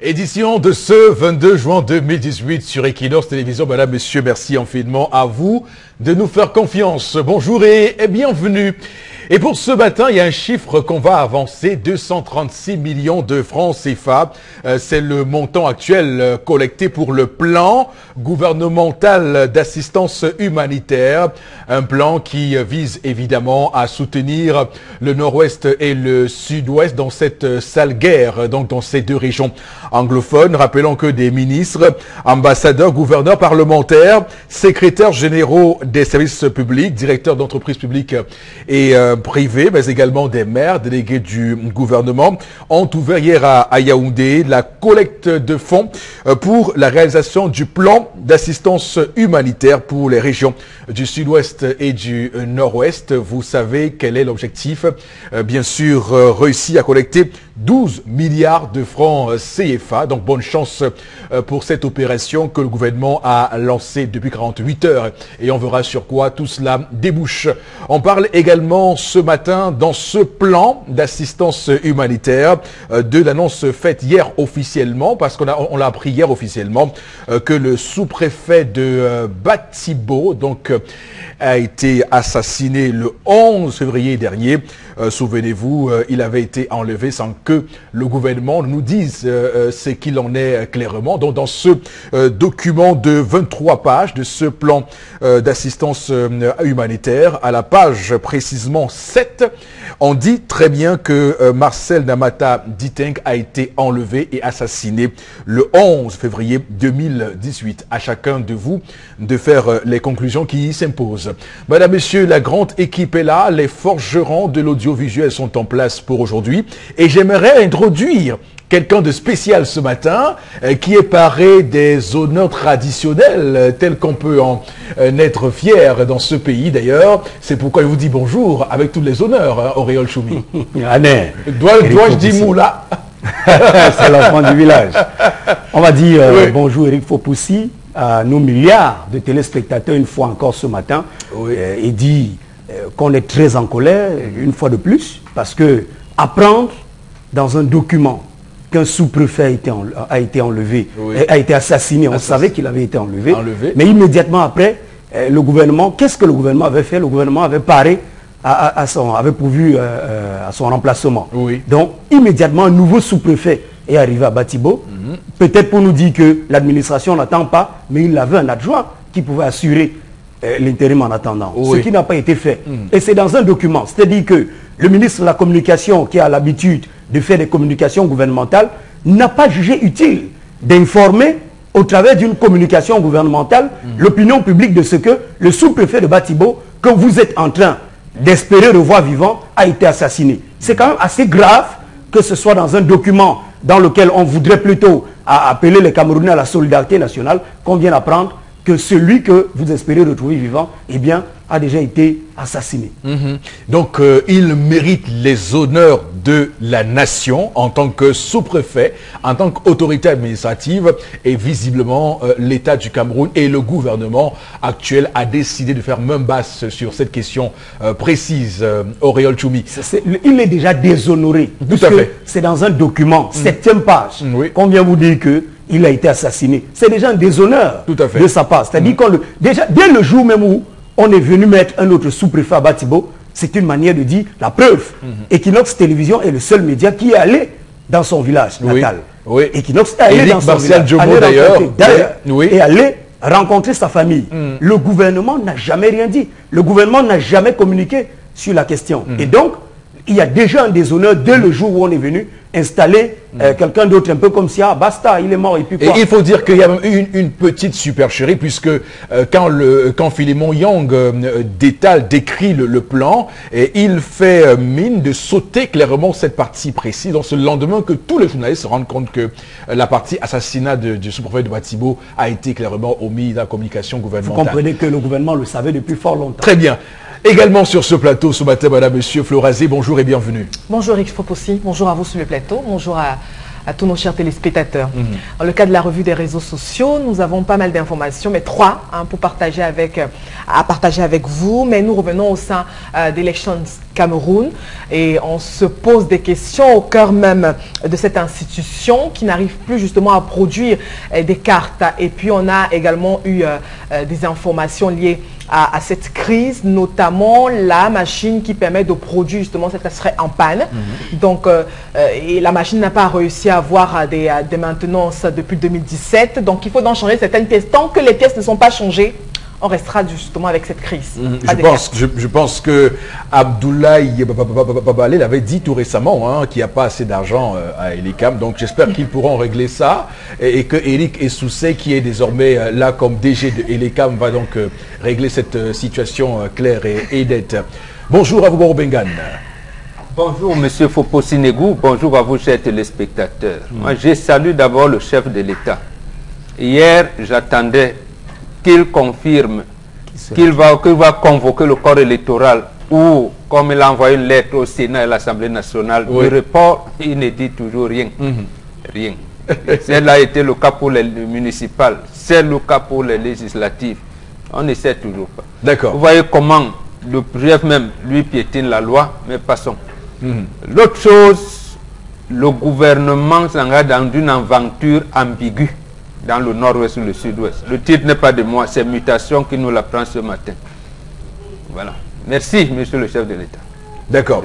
Édition de ce 22 juin 2018 sur Equinox Télévision. Madame, Monsieur, merci infiniment à vous de nous faire confiance. Bonjour et bienvenue. Et pour ce matin, il y a un chiffre qu'on va avancer, 236 millions de francs CFA. C'est le montant actuel collecté pour le plan gouvernemental d'assistance humanitaire. Un plan qui vise évidemment à soutenir le nord-ouest et le sud-ouest dans cette sale guerre, donc dans ces deux régions anglophones. Rappelons que des ministres, ambassadeurs, gouverneurs, parlementaires, secrétaires généraux des services publics, directeurs d'entreprises publiques et privés, mais également des maires, délégués du gouvernement, ont ouvert hier à Yaoundé la collecte de fonds pour la réalisation du plan d'assistance humanitaire pour les régions du sud-ouest et du nord-ouest. Vous savez quel est l'objectif. Bien sûr, réussi à collecter 12 milliards de francs CFA. Donc, bonne chance pour cette opération que le gouvernement a lancée depuis 48 heures. Et on verra sur quoi tout cela débouche. On parle également ce matin dans ce plan d'assistance humanitaire de l'annonce faite hier officiellement, parce qu'on l'a appris hier officiellement, que le sous-préfet de Batibo a été assassiné le 11 février dernier. Souvenez-vous, il avait été enlevé sans que le gouvernement nous dise ce qu'il en est clairement. Donc dans ce document de 23 pages de ce plan d'assistance humanitaire, à la page précisément 7, on dit très bien que Marcel Namata Diteng a été enlevé et assassiné le 11 février 2018. À chacun de vous de faire les conclusions qui s'imposent. Madame, Messieurs, la grande équipe est là, les forgerons de l'audiovisuel sont en place pour aujourd'hui et j'aimerais introduire quelqu'un de spécial ce matin qui est paré des honneurs traditionnels tels qu'on peut en être fier dans ce pays d'ailleurs. C'est pourquoi je vous dis bonjour avec tous les honneurs, Auréole Choumi. Dois-je dire Moula? C'est l'enfant du village. On va dire bonjour Eric Fopoussi à nos milliards de téléspectateurs une fois encore ce matin et dit qu'on est très en colère une fois de plus parce que apprendre dans un document qu'un sous-préfet a été enlevé, a été assassiné. On savait qu'il avait été enlevé. Mais immédiatement après, le gouvernement, qu'est-ce que le gouvernement avait fait? Le gouvernement avait paré avait pourvu à son remplacement. Donc, immédiatement, un nouveau sous-préfet est arrivé à Batibo. Peut-être pour nous dire que l'administration n'attend pas, mais il avait un adjoint qui pouvait assurer l'intérim en attendant. Ce qui n'a pas été fait. Et c'est dans un document. C'est-à-dire que le ministre de la Communication, qui a l'habitude de faire des communications gouvernementales, n'a pas jugé utile d'informer au travers d'une communication gouvernementale l'opinion publique de ce que le sous-préfet de Batibo, que vous êtes en train d'espérer revoir vivant, a été assassiné. C'est quand même assez grave que ce soit dans un document dans lequel on voudrait plutôt appeler les Camerounais à la solidarité nationale, qu'on vienne apprendre que celui que vous espérez retrouver vivant, eh bien, a déjà été assassiné. Donc, il mérite les honneurs de la nation en tant que sous-préfet, en tant qu'autorité administrative, et visiblement, l'État du Cameroun et le gouvernement actuel a décidé de faire main basse sur cette question précise. Auréole Choumi. Il est déjà déshonoré. Tout à fait. C'est dans un document, 7e page, qu'on vient vous dire que il a été assassiné. C'est déjà un déshonneur de sa part. C'est-à-dire qu'on déjà, dès le jour même où on est venu mettre un autre sous-préfet à Batibo, c'est une manière de dire la preuve. Equinox Télévision est le seul média qui est allé dans son village natal. Equinox est allé dans son village, et allé rencontrer sa famille. Le gouvernement n'a jamais rien dit. Le gouvernement n'a jamais communiqué sur la question. Et donc, il y a déjà un déshonneur dès le jour où on est venu installer quelqu'un d'autre, un peu comme si, basta, il est mort, et puis quoi. Et il faut dire qu'il y a même une petite supercherie, puisque quand Philémon Yang décrit le plan, et il fait mine de sauter clairement cette partie précise, dans ce lendemain que tous les journalistes se rendent compte que la partie assassinat du sous-préfet de Batibo a été clairement omis dans la communication gouvernementale. Vous comprenez que le gouvernement le savait depuis fort longtemps. Très bien. Également sur ce plateau ce matin, Madame, Monsieur Florazé, bonjour et bienvenue. Bonjour Eric Fopoussi, bonjour à vous sur le plateau, bonjour à tous nos chers téléspectateurs. Dans le cadre de la revue des réseaux sociaux, nous avons pas mal d'informations, mais 3 pour partager avec vous. Mais nous revenons au sein d'Elections Cameroun et on se pose des questions au cœur même de cette institution qui n'arrive plus justement à produire des cartes. Et puis on a également eu des informations liées à cette crise, notamment la machine qui permet de produire justement cette serait en panne. Donc, et la machine n'a pas réussi à avoir des maintenances depuis 2017. Donc, il faut donc changer certaines pièces. Tant que les pièces ne sont pas changées, on restera justement avec cette crise. Je pense que Abdoulaye Babalé l'avait dit tout récemment, qu'il n'y a pas assez d'argent à Elecam. Donc j'espère qu'ils pourront régler ça et que Eric Essoussé, qui est désormais là comme DG de Elecam, va donc régler cette situation claire et nette. Bonjour à vous, Borobengan. Bonjour, monsieur Fopo-Sinegou. Bonjour à vous, chers téléspectateurs. Moi, je salue d'abord le chef de l'État. Hier, j'attendais qu'il confirme qu'il va convoquer le corps électoral ou, comme il a envoyé une lettre au Sénat et à l'Assemblée nationale, du report, il ne dit toujours rien. Rien. Cela a été le cas pour les municipales, c'est le cas pour les législatives. On ne sait toujours pas. D'accord. Vous voyez comment le chef même, lui, piétine la loi, mais passons. L'autre chose, le gouvernement s'engage dans une aventure ambiguë dans le nord-ouest ou le sud-ouest. Le titre n'est pas de moi, c'est Mutation qui nous l'apprend ce matin. Voilà. Merci, monsieur le chef de l'État. D'accord.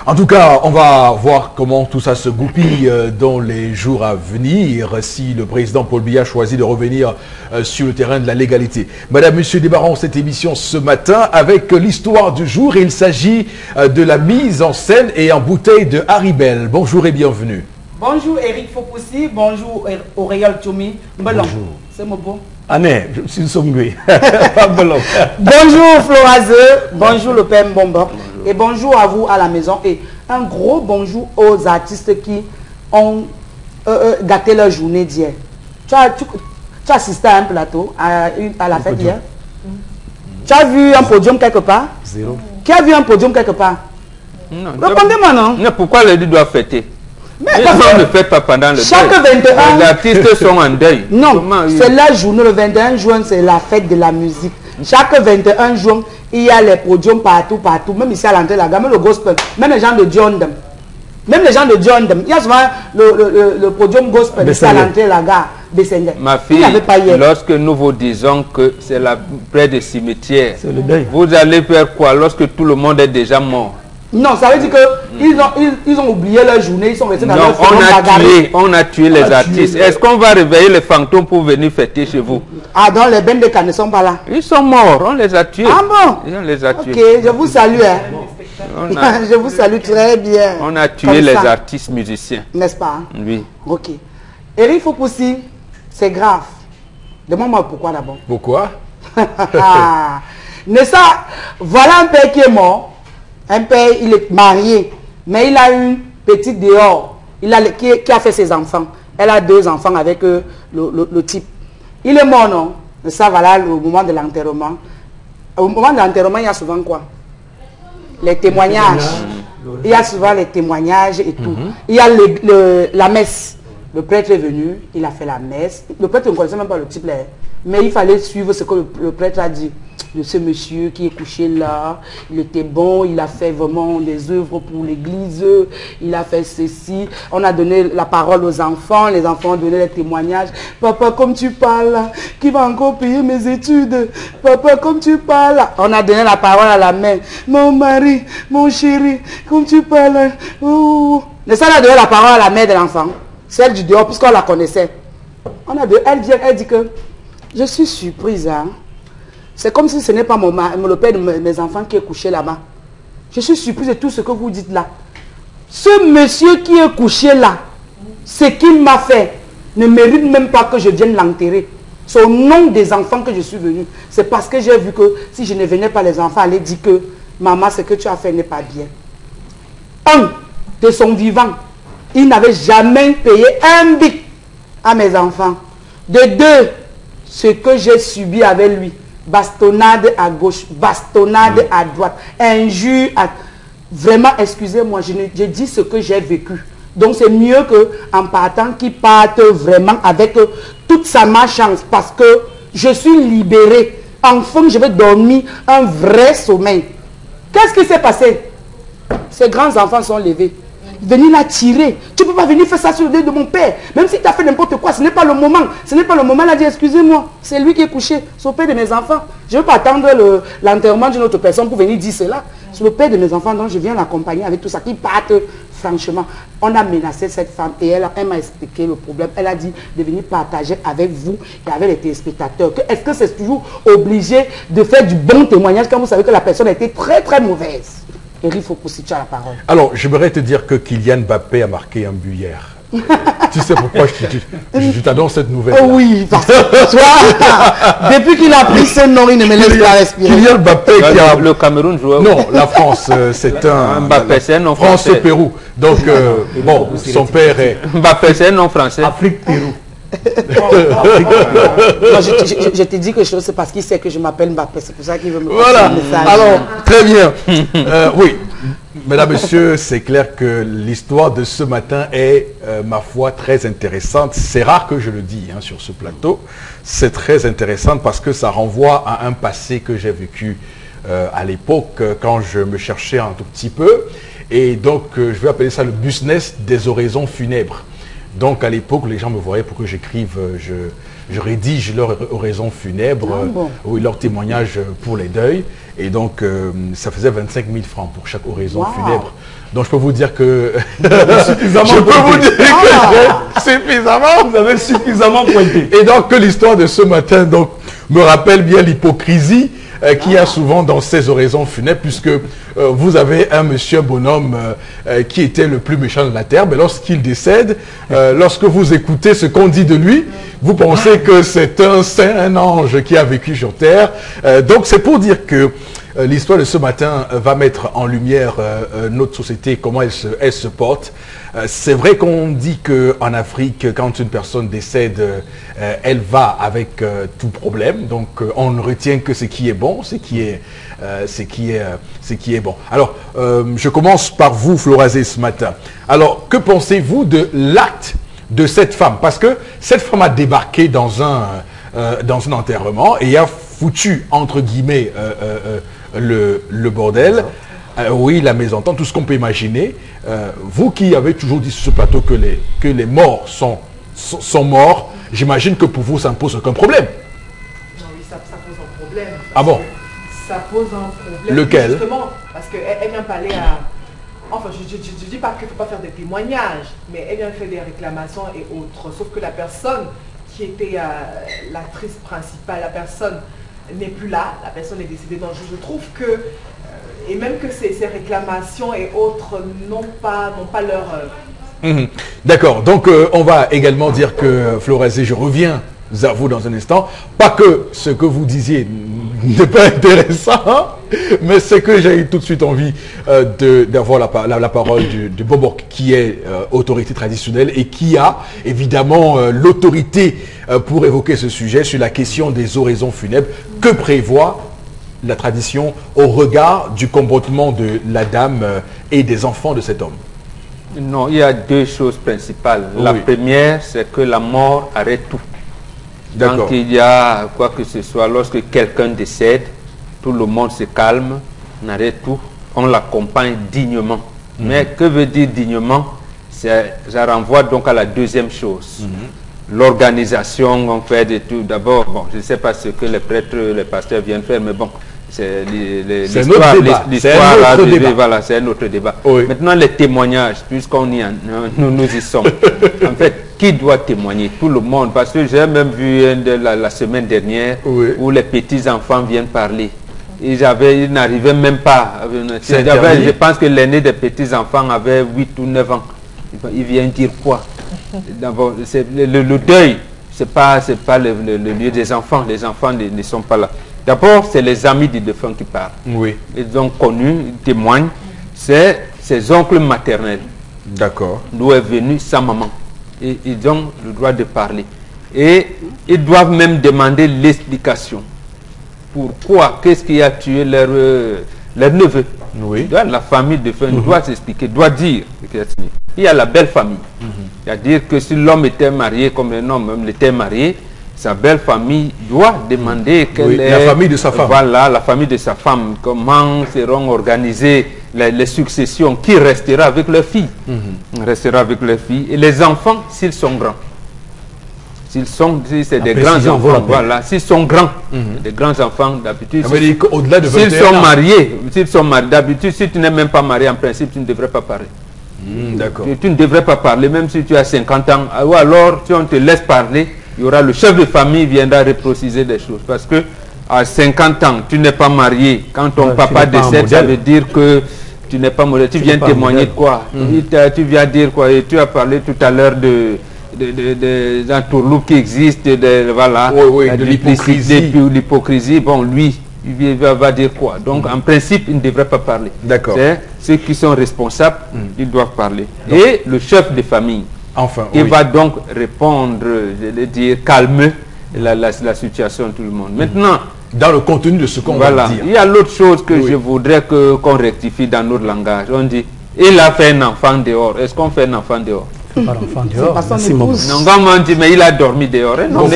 En tout cas, on va voir comment tout ça se goupille dans les jours à venir, si le président Paul Biya choisit de revenir sur le terrain de la légalité. Madame, monsieur, démarrons cette émission ce matin avec l'histoire du jour. Il s'agit de la mise en scène et en bouteille de Haribel. Bonjour et bienvenue. Bonjour Eric Fopoussi, bonjour Auréole Tchoumi. Bonjour. C'est mon beau. Année, je suis Somgui. Bonjour Florazeux, bonjour le père Mbomba. Et bonjour à vous à la maison. Et un gros bonjour aux artistes qui ont gâté leur journée d'hier. Tu as assisté à un plateau, à la fête d'hier? Tu as vu un podium quelque part? Zéro. Qui a vu un podium quelque part? Non. Répondez-moi non. Pourquoi les deux doivent fêter? Mais on ne fait pas pendant le chaque deuil. 21... Les artistes sont en deuil. Non, c'est la journée, le 21 juin, c'est la fête de la musique. Chaque 21 juin, il y a les podiums partout, partout. Même ici à l'entrée de la gare, même le gospel, même les gens de Diondem. Même les gens de Diondem. Il y a souvent le podium gospel ici à l'entrée de la gare. Ma fille, lorsque nous vous disons que c'est près des cimetières, c'est le deuil. Vous allez faire quoi lorsque tout le monde est déjà mort? Non, ça veut dire qu'ils ont oublié leur journée, ils sont restés dans leur on a tué les artistes. Est-ce qu'on va réveiller les fantômes pour venir fêter chez vous? Ah, donc les bennes de Cannes ne sont pas là. Ils sont morts, on les a tués. Ah bon? On les a tués. Ok, je vous salue. Je vous salue très bien. On a tué les artistes musiciens. N'est-ce pas? Oui. Ok. Eric Fopoussi, c'est grave. Demande-moi pourquoi d'abord. Pourquoi? Mais ça, voilà un père qui est mort. Un père, il est marié, mais il a une petite dehors, qui a fait ses enfants. Elle a 2 enfants avec le type. Il est mort, non? Ça, voilà le moment de l'enterrement. Au moment de l'enterrement, il y a souvent quoi? Les témoignages. Il y a souvent les témoignages et tout. Il y a la messe. Le prêtre est venu, il a fait la messe. Le prêtre ne connaissait même pas le type là. Mais il fallait suivre ce que le prêtre a dit. De ce monsieur qui est couché là, il était bon, il a fait vraiment des œuvres pour l'église, il a fait ceci. On a donné la parole aux enfants, les enfants ont donné les témoignages. Papa, comme tu parles, qui va encore payer mes études? Papa, comme tu parles. On a donné la parole à la mère. Mon mari, mon chéri, comme tu parles. Mais ça, on a donné la parole à la mère de l'enfant, celle du dehors, puisqu'on la connaissait. Elle vient, elle dit que je suis surprise, hein. C'est comme si ce n'est pas le père de mes enfants qui est couché là-bas. Je suis surprise de tout ce que vous dites là. Ce monsieur qui est couché là, ce qu'il m'a fait, ne mérite même pas que je vienne l'enterrer. C'est au nom des enfants que je suis venu. C'est parce que j'ai vu que si je ne venais pas, les enfants allaient dire que maman, ce que tu as fait n'est pas bien. Un, de son vivant, il n'avait jamais payé un bic à mes enfants. De 2, ce que j'ai subi avec lui. Bastonnade à gauche, bastonnade à droite, injure à... Vraiment, excusez-moi, je dis ce que j'ai vécu. Donc c'est mieux qu'en partant, qu'il parte vraiment avec toute sa malchance. Parce que je suis libérée. Enfin, je vais dormir un vrai sommeil. Qu'est-ce qui s'est passé? Ces grands enfants sont levés. Venir la tirer. Tu ne peux pas venir faire ça sur le dos de mon père. Même si tu as fait n'importe quoi, ce n'est pas le moment. Ce n'est pas le moment. Elle a dit, excusez-moi, c'est lui qui est couché. C'est le père de mes enfants. Je ne veux pas attendre l'enterrement d'une autre personne pour venir dire cela. C'est le père de mes enfants, donc je viens l'accompagner avec tout ça. Qui partent franchement. On a menacé cette femme et elle m'a expliqué le problème. Elle a dit de venir partager avec vous et avec les téléspectateurs. Est-ce que c'est toujours obligé de faire du bon témoignage quand vous savez que la personne a été très très mauvaise? Eric Fopoussi, tu as la parole. Alors, j'aimerais te dire que Kylian Mbappé a marqué un but hier. Tu sais pourquoi je t'annonce cette nouvelle? Oh oui, parce que toi, depuis qu'il a pris ce nom, il ne me laisse pas respirer. Kylian Mbappé qui a... Le Cameroun joue. Non, la France, c'est un... Mbappé, c'est un nom français. France-Pérou. Donc, bon, son père est... Mbappé, c'est un nom français. Afrique-Pérou. Moi, je te dis quelque chose, c'est parce qu'il sait que je m'appelle Mbappé. C'est pour ça qu'il veut me passer Voilà. le message. Alors, très bien. Oui, mesdames, messieurs, c'est clair que l'histoire de ce matin est, ma foi, très intéressante. C'est rare que je le dis hein, sur ce plateau. C'est très intéressant parce que ça renvoie à un passé que j'ai vécu à l'époque quand je me cherchais un tout petit peu. Et donc, je vais appeler ça le business des oraisons funèbres. Donc, à l'époque, les gens me voyaient pour que j'écrive, je rédige leur oraison funèbre, oui, leur témoignage pour les deuils. Et donc, ça faisait 25 000 francs pour chaque oraison funèbre. Donc, je peux vous dire que... Suffisamment Vous avez suffisamment pointé. Et donc, l'histoire de ce matin donc, me rappelle bien l'hypocrisie qu'il y a souvent dans ces oraisons funèbres, puisque vous avez un monsieur bonhomme qui était le plus méchant de la terre, mais lorsqu'il décède, lorsque vous écoutez ce qu'on dit de lui, vous pensez que c'est un saint, un ange qui a vécu sur terre. Donc c'est pour dire que l'histoire de ce matin va mettre en lumière notre société, comment elle se porte. C'est vrai qu'on dit qu'en Afrique, quand une personne décède, elle va avec tout problème. Donc on ne retient que ce qui est bon, ce qui est bon. Alors, je commence par vous, Florazé, ce matin. Alors, que pensez-vous de l'acte de cette femme? Parce que cette femme a débarqué dans un enterrement et a foutu, entre guillemets, le bordel. Oui, la mésentente, tout ce qu'on peut imaginer. Vous qui avez toujours dit sur ce plateau que les morts sont morts, j'imagine que pour vous, ça ne pose aucun problème. Non, oui, ça pose un problème. Ah bon? Ça pose un problème. Lequel? Justement, parce qu'elle vient parler à... Enfin, je ne dis pas qu'il ne faut pas faire des témoignages, mais elle vient faire des réclamations et autres. Sauf que la personne qui était l'actrice principale, la personne n'est plus là, la personne est décédée. Donc je trouve que, et même que ces réclamations et autres n'ont pas leur... D'accord, donc on va également dire que, Florazé, je reviens à vous dans un instant. Pas que ce que vous disiez n'est pas intéressant, mais c'est que j'ai eu tout de suite envie d'avoir la parole du Bobok, qui est autorité traditionnelle et qui a évidemment l'autorité pour évoquer ce sujet sur la question des oraisons funèbres. Que prévoit la tradition au regard du comportement de la dame et des enfants de cet homme? Non, il y a deux choses principales. La première, c'est que la mort arrête tout. Quand il y a quoi que ce soit, lorsque quelqu'un décède, tout le monde se calme, on arrête tout, on l'accompagne dignement. Mais que veut dire dignement? Ça renvoie donc à la deuxième chose. L'organisation, on fait de tout. D'abord, bon, je ne sais pas ce que les prêtres, les pasteurs viennent faire, mais bon, c'est l'histoire. Voilà, c'est un autre débat. Oui. Maintenant, les témoignages, puisqu'on nous y sommes. En fait, qui doit témoigner? Tout le monde. Parce que j'ai même vu la semaine dernière où les petits-enfants viennent parler. Ils n'arrivaient même pas. Je pense que l'aîné des petits-enfants avait 8 ou 9 ans. Il vient dire quoi? Le deuil, ce n'est pas le lieu des enfants. Les enfants ne sont pas là. D'abord, c'est les amis du défunt qui parlent. Oui. Ils ont connu, ils témoignent. C'est ses oncles maternels. D'accord. D'où est venue sa maman. Et ils ont le droit de parler. Et ils doivent même demander l'explication. Pourquoi? Qu'est-ce qui a tué leur neveu? Oui. La famille défunt doit s'expliquer, doit dire. Il y a la belle famille. C'est-à-dire que si l'homme était marié comme un homme même était marié, sa belle famille doit demander quelle est... la famille de sa femme. Voilà, la famille de sa femme. Comment seront organisées les successions, qui restera avec leur fille. Restera avec leur fille. Et les enfants, s'ils sont grands. Si c'est des grands enfants, voilà. S'ils sont grands, des grands enfants, d'habitude. Au-delà de 21 s'ils sont mariés, d'habitude, si tu n'es même pas marié, en principe, tu ne devrais pas parler. D'accord. Tu ne devrais pas parler, même si tu as 50 ans. Ou alors, si on te laisse parler, il y aura le chef de famille qui viendra repréciser des choses. Parce que à 50 ans, tu n'es pas marié. Quand ton papa décède, ça veut dire que tu n'es pas modèle. Tu viens témoigner de quoi? Tu viens dire quoi? Et tu as parlé tout à l'heure de entourloupes qui existent, de l'hypocrisie. Bon, lui, il va dire quoi? Donc, en principe, il ne devrait pas parler. D'accord. Ceux qui sont responsables, ils doivent parler. Donc, et le chef de famille, qui va donc répondre, je vais dire, calmer la situation de tout le monde. Maintenant, dans le contenu de ce qu'on va dire. Il y a l'autre chose que je voudrais qu'on rectifie dans notre langage. On dit, il a fait un enfant dehors. Est-ce qu'on fait un enfant dehors? Pas l'enfant dehors. Non, comme on dit, mais il a dormi dehors. Un homme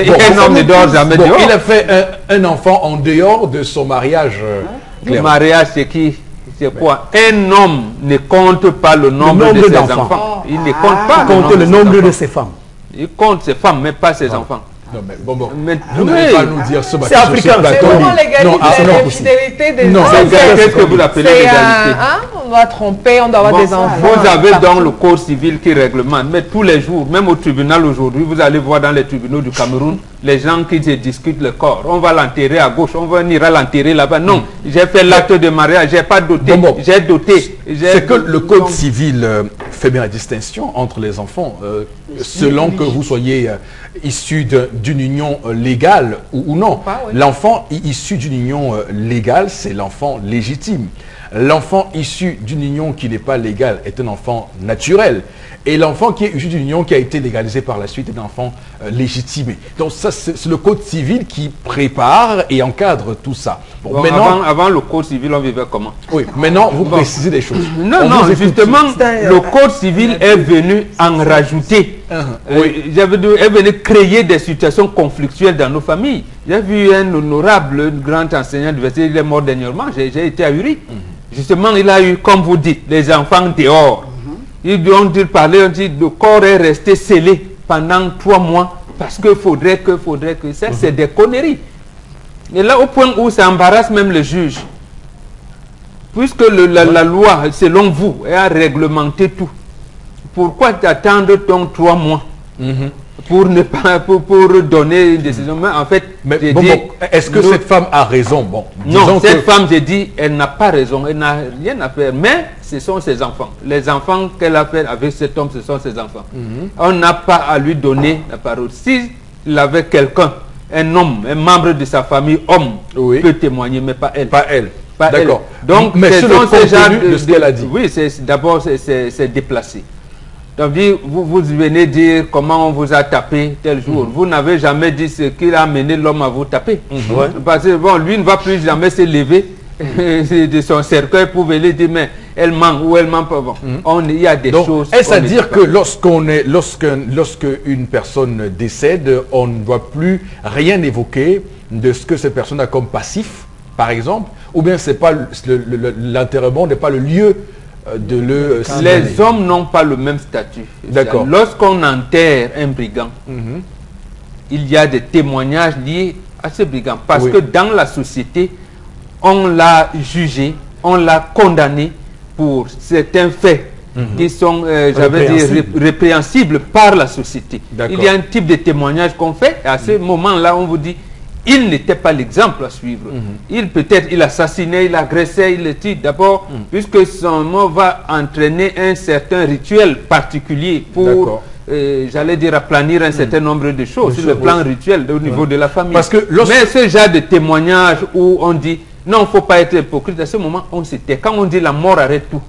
ne dort jamais dehors. Il a fait un enfant en dehors de son mariage. Le mariage, c'est qui? C'est quoi? Un homme ne compte pas le nombre de ses enfants. Il ne compte pas le nombre de ses femmes. Il compte ses femmes, mais pas ses enfants. Non, mais vous n'allez pas nous dire ce matin. C'est africain. C'est vraiment l'égalité des enfants. Qu'est-ce que vous appelez l'égalité? On doit tromper, on doit avoir des enfants. Vous avez dans le code civil qui réglemente, mais tous les jours, même au tribunal aujourd'hui, vous allez voir dans les tribunaux du Cameroun, les gens qui se discutent le corps. On va l'enterrer à gauche, on ira l'enterrer là-bas. Non, j'ai fait l'acte de mariage, j'ai pas doté, j'ai doté. C'est que le code civil fait bien la distinction entre les enfants, selon que vous soyez issu d'une union légale ou non. L'enfant issu d'une union légale, c'est l'enfant légitime. L'enfant issu d'une union qui n'est pas légale est un enfant naturel. Et l'enfant qui est issu d'une union qui a été légalisée par la suite est un enfant légitimé. Donc ça, c'est le code civil qui prépare et encadre tout ça. Bon, maintenant, avant le code civil, on vivait comment? Oui, maintenant vous précisez des choses. Non, justement, le code civil est venu en rajouter. Est venu créer des situations conflictuelles dans nos familles. J'ai vu un honorable grand enseignant de l'université, il est mort dernièrement, j'ai été ahuri. Justement, il a eu, comme vous dites, les enfants dehors. Ils ont parlé, on dit, le corps est resté scellé pendant 3 mois parce qu'il faudrait que ça, c'est des conneries. Et là, au point où ça embarrasse même le juge, puisque la loi, selon vous, a réglementé tout, pourquoi attendre donc 3 mois pour ne pas pour donner une décision? Mais en fait, est-ce que cette femme a raison? Bon, non, cette femme, j'ai dit, elle n'a pas raison, elle n'a rien à faire, mais ce sont ses enfants. Les enfants qu'elle a fait avec cet homme, ce sont ses enfants. On n'a pas à lui donner la parole. S'il avait quelqu'un, un homme, un membre de sa famille, homme, peut témoigner, mais pas elle. Pas elle. D'accord. Donc, mais sur le contenu de ce qu'elle a dit. Oui, d'abord, c'est déplacé. Donc, vous venez dire comment on vous a tapé tel jour. Vous n'avez jamais dit ce qui a amené l'homme à vous taper. Parce que bon, lui ne va plus jamais se lever de son cercueil pour venir dire mais elle ment ou elle ment pas. Bon, il y a des choses. Est-ce à dire que lorsque une personne décède, on ne doit plus rien évoquer de ce que cette personne a comme passif, par exemple, ou bien c'est pas l'enterrement n'est pas le lieu de le... Les hommes n'ont pas le même statut. D'accord. Lorsqu'on enterre un brigand, il y a des témoignages liés à ce brigand. Parce que dans la société, on l'a jugé, on l'a condamné pour certains faits qui sont, répréhensibles par la société. Il y a un type de témoignage qu'on fait. Et à ce moment-là, on vous dit, il n'était pas l'exemple à suivre. Il assassinait, il agressait, il le tue. D'abord, puisque son mot va entraîner un certain rituel particulier pour, j'allais dire, aplanir un certain nombre de choses sur le plan rituel au niveau de la famille. Parce que mais ce genre de témoignage où on dit, non, il ne faut pas être hypocrite, à ce moment, on se tait. Quand on dit la mort arrête tout,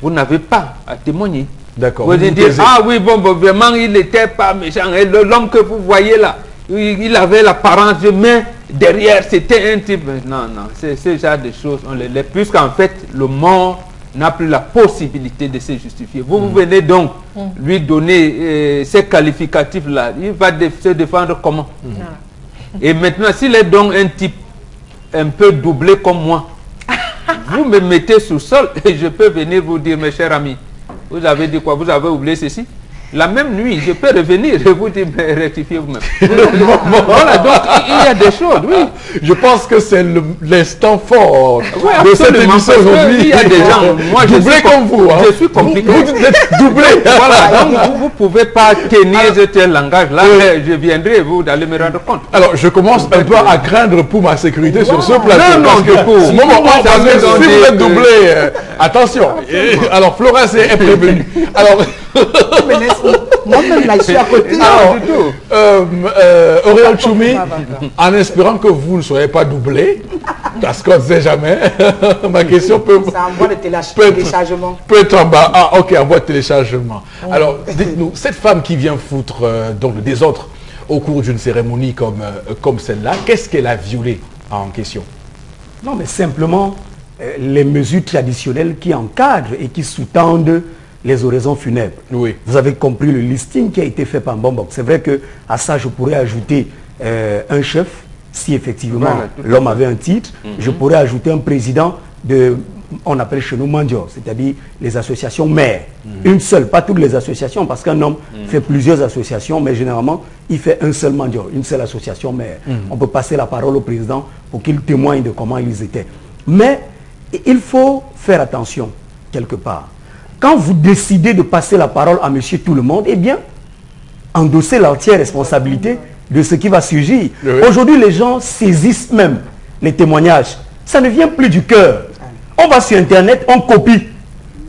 vous n'avez pas à témoigner. D'accord. Vous dites, ah oui, bon, vraiment, il n'était pas méchant. L'homme que vous voyez là, il avait l'apparence, mais derrière c'était un type. Non, non, c'est ce genre de choses, on les laisse, puisqu'en fait, le mort n'a plus la possibilité de se justifier. Vous venez donc lui donner ces qualificatifs-là, il va se défendre comment? Et maintenant, s'il est donc un type un peu doublé comme moi, vous me mettez sous sol et je peux venir vous dire, mes chers amis, vous avez dit quoi? Vous avez oublié ceci? La même nuit, je peux revenir et vous dire, mais rectifiez vous-même. Voilà, donc il y a des choses, oui. Je pense que c'est l'instant fort de cette émission aujourd'hui. Il y a des gens, moi doublé comme vous. Hein. Je suis compliqué. Vous êtes doublé. Voilà, donc vous ne pouvez pas tenir ce tel langage. Là, je viendrai, vous allez me rendre compte. Alors, je commence un peu à craindre pour ma sécurité sur ce plateau. Non, du coup, si vous êtes doublé, attention. Alors, Florence est prévenue. Alors... Moi-même, là, je suis à côté. Aurélien Choumi, en espérant que vous ne soyez pas doublé, parce qu'on ne sait jamais, ma question peut... C'est en voie de téléchargement. Peut être en bas. Ah, ok, en voie de téléchargement. Alors, dites-nous, cette femme qui vient foutre donc, des autres au cours d'une cérémonie comme celle-là, qu'est-ce qu'elle a violé en question? Non, mais simplement les mesures traditionnelles qui encadrent et qui sous-tendent les oraisons funèbres. Oui. Vous avez compris le listing qui a été fait par Mbongbong. C'est vrai qu'à ça, je pourrais ajouter un chef, si effectivement l'homme avait un titre. Je pourrais ajouter un président de, on appelle chez nous Mandior, c'est-à-dire les associations mères. Une seule, pas toutes les associations, parce qu'un homme fait plusieurs associations, mais généralement, il fait un seul Mandior, une seule association mère. On peut passer la parole au président pour qu'il témoigne de comment ils étaient. Mais il faut faire attention, quelque part. Quand vous décidez de passer la parole à monsieur tout le monde, eh bien, endossez l'entière responsabilité de ce qui va surgir. Oui. Aujourd'hui, les gens saisissent même les témoignages. Ça ne vient plus du cœur. On va sur Internet, on copie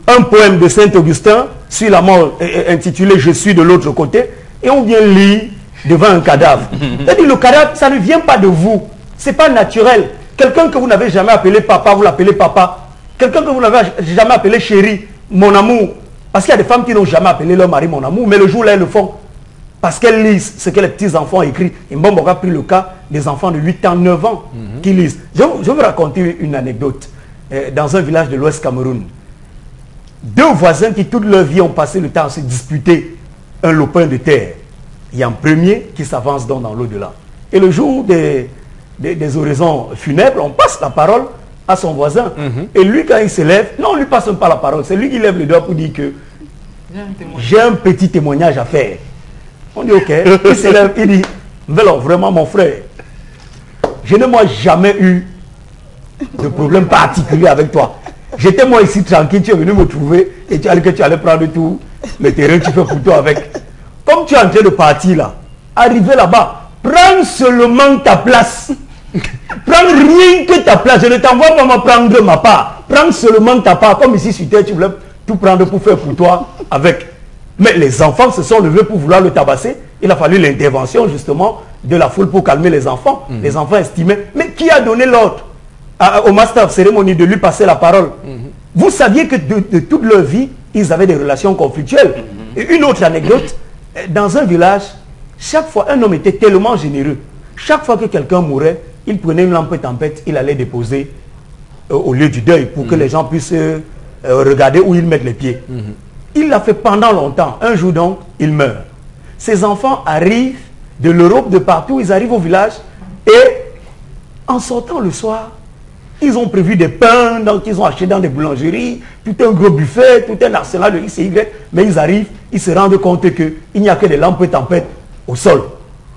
un poème de Saint-Augustin sur la mort intitulé « Je suis de l'autre côté » et on vient lire devant un cadavre. C'est-à-dire le cadavre, ça ne vient pas de vous. Ce n'est pas naturel. Quelqu'un que vous n'avez jamais appelé papa, vous l'appelez papa. Quelqu'un que vous n'avez jamais appelé chéri, mon amour, parce qu'il y a des femmes qui n'ont jamais appelé leur mari mon amour, mais le jour là elles le font, parce qu'elles lisent ce que les petits-enfants écrivent. Et Mbongbong a pris le cas des enfants de 8 ans, 9 ans qui lisent. Je vais raconter une anecdote. Dans un village de l'Ouest Cameroun, deux voisins qui toute leur vie ont passé le temps à se disputer un lopin de terre. Il y a un premier qui s'avance dans l'au-delà. Et le jour des oraisons funèbres, on passe la parole à son voisin. Et lui, quand il se lève, non, on ne lui passe pas la parole. C'est lui qui lève le doigt pour dire que j'ai un petit témoignage à faire. On dit ok. Il se lève, il dit, Mbelo, vraiment mon frère, je n'ai moi jamais eu de problème particulier avec toi. J'étais moi ici tranquille, tu es venu me trouver et tu as dit que tu allais prendre tout le terrain que tu fais pour toi avec. Comme tu es en train de partir là, arriver là-bas, prends seulement ta place. Prends rien que ta place. Je ne t'envoie pas me prendre ma part. Prends seulement ta part. Comme ici sur terre, tu voulais tout prendre pour faire pour toi avec. Mais les enfants se sont levés pour vouloir le tabasser. Il a fallu l'intervention justement de la foule pour calmer les enfants. Les enfants estimaient. Mais qui a donné l'ordre au master of cérémonie de lui passer la parole? Vous saviez que de toute leur vie, ils avaient des relations conflictuelles. Et une autre anecdote, dans un village, chaque fois, un homme était tellement généreux. Chaque fois que quelqu'un mourait, il prenait une lampe tempête, il allait déposer au lieu du deuil pour que les gens puissent regarder où ils mettent les pieds. Il l'a fait pendant longtemps. Un jour donc, il meurt. Ses enfants arrivent de l'Europe, de partout, ils arrivent au village et en sortant le soir, ils ont prévu des pains, donc ils ont acheté dans des boulangeries, tout un gros buffet, tout un arsenal de X et Y, mais ils arrivent, ils se rendent compte qu'il n'y a que des lampes tempête au sol.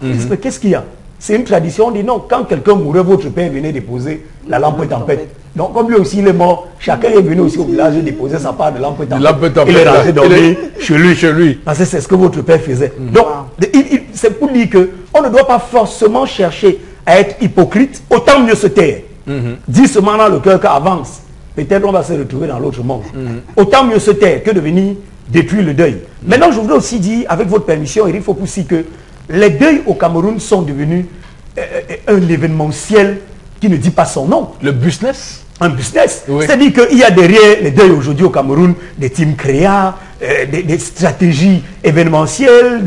Ils disent, mais qu'est-ce qu'il y a? C'est une tradition, on dit non, quand quelqu'un mourait, votre père venait déposer la lampe tempête. Donc comme lui aussi il est mort, chacun est venu aussi au village déposer sa part de lampe tempête. Il est rentré dormir chez lui. Parce que c'est ce que votre père faisait. Donc c'est pour dire qu'on ne doit pas forcément chercher à être hypocrite, autant mieux se taire. Dis seulement dans le cœur qu'avance, peut-être on va se retrouver dans l'autre monde. Autant mieux se taire que de venir détruire le deuil. Maintenant je voudrais aussi dire, avec votre permission, il faut aussi que les deuils au Cameroun sont devenus un événementiel qui ne dit pas son nom. Le business? Un business. Oui. C'est-à-dire qu'il y a derrière les deuils aujourd'hui au Cameroun des teams créa, des stratégies événementielles,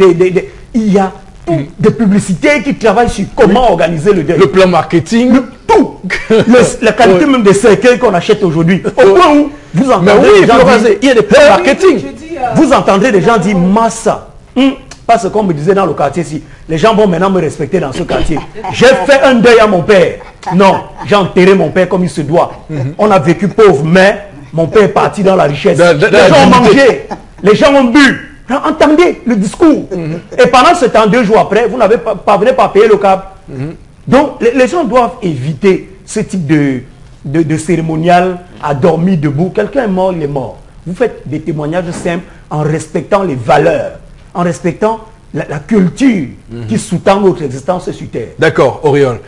il y a des publicités qui travaillent sur comment organiser le deuil. Le plan marketing. Tout. La qualité même des cercueils qu'on achète aujourd'hui. Au point où vous entendez les gens dire, il y a des plans marketing. Vous entendrez des gens dire massa. Parce qu'on me disait dans le quartier ici, les gens vont maintenant me respecter dans ce quartier. J'ai fait un deuil à mon père. Non, j'ai enterré mon père comme il se doit. On a vécu pauvre, mais mon père est parti dans la richesse. Les gens ont mangé, les gens ont bu. Entendez le discours. Et pendant ce temps, 2 jours après, vous n'avez pas parvenu à payer le câble. Donc, les gens doivent éviter ce type de cérémonial à dormir debout. Quelqu'un est mort, il est mort. Vous faites des témoignages simples en respectant les valeurs, en respectant la culture qui sous-tend notre existence sur Terre. D'accord, Auriol,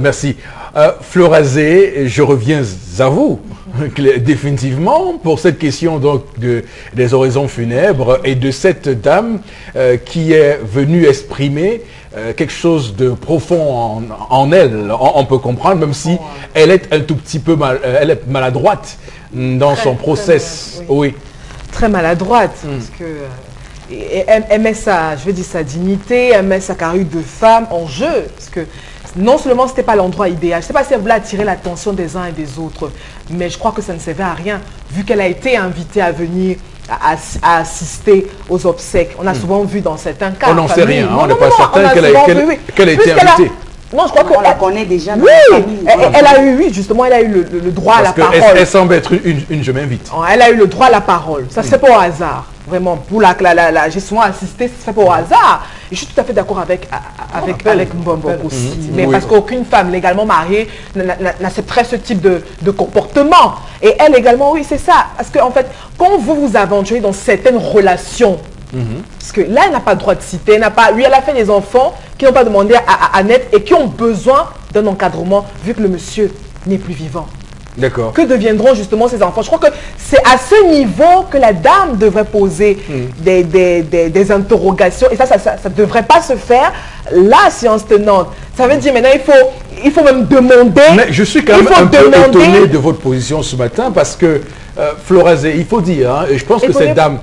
merci. Florazé, je reviens à vous, définitivement, pour cette question donc des oraisons funèbres et de cette dame qui est venue exprimer quelque chose de profond en elle. On peut comprendre, même si elle est un tout petit peu elle est maladroite dans son process. Oui. Très maladroite, parce que elle met sa dignité, elle met sa carrure de femme en jeu, parce que non seulement c'était pas l'endroit idéal, je sais pas si elle voulait attirer l'attention des uns et des autres, mais je crois que ça ne servait à rien, vu qu'elle a été invitée à venir à assister aux obsèques. On a souvent vu dans certains cas. On n'en sait rien, on n'est pas certain qu'elle a été invitée. Non, je crois qu'on la connaît déjà. Oui, elle a eu, justement, elle a eu le droit à la parole. Elle semble être une je m'invite. Elle a eu le droit à la parole. Ça se fait pas au hasard. Vraiment, pour j'ai souvent assisté, ça se fait pas au hasard. Et je suis tout à fait d'accord avec Mbombo aussi. Mais parce qu'aucune femme légalement mariée n'accepterait ce type de comportement. Et elle également, oui, c'est ça. Parce qu'en fait, quand vous vous aventurez dans certaines relations, parce que là, elle n'a pas le droit de citer, elle a fait des enfants qui n'ont pas demandé à naître et qui ont besoin d'un encadrement, vu que le monsieur n'est plus vivant. D'accord. Que deviendront justement ces enfants? Je crois que c'est à ce niveau que la dame devrait poser des interrogations. Et ça ne devrait pas se faire la séance tenante. Ça veut dire maintenant, il faut même demander. Mais je suis quand même un peu étonné de votre position ce matin parce que, Florazé, il faut dire, hein, et je pense que cette dame,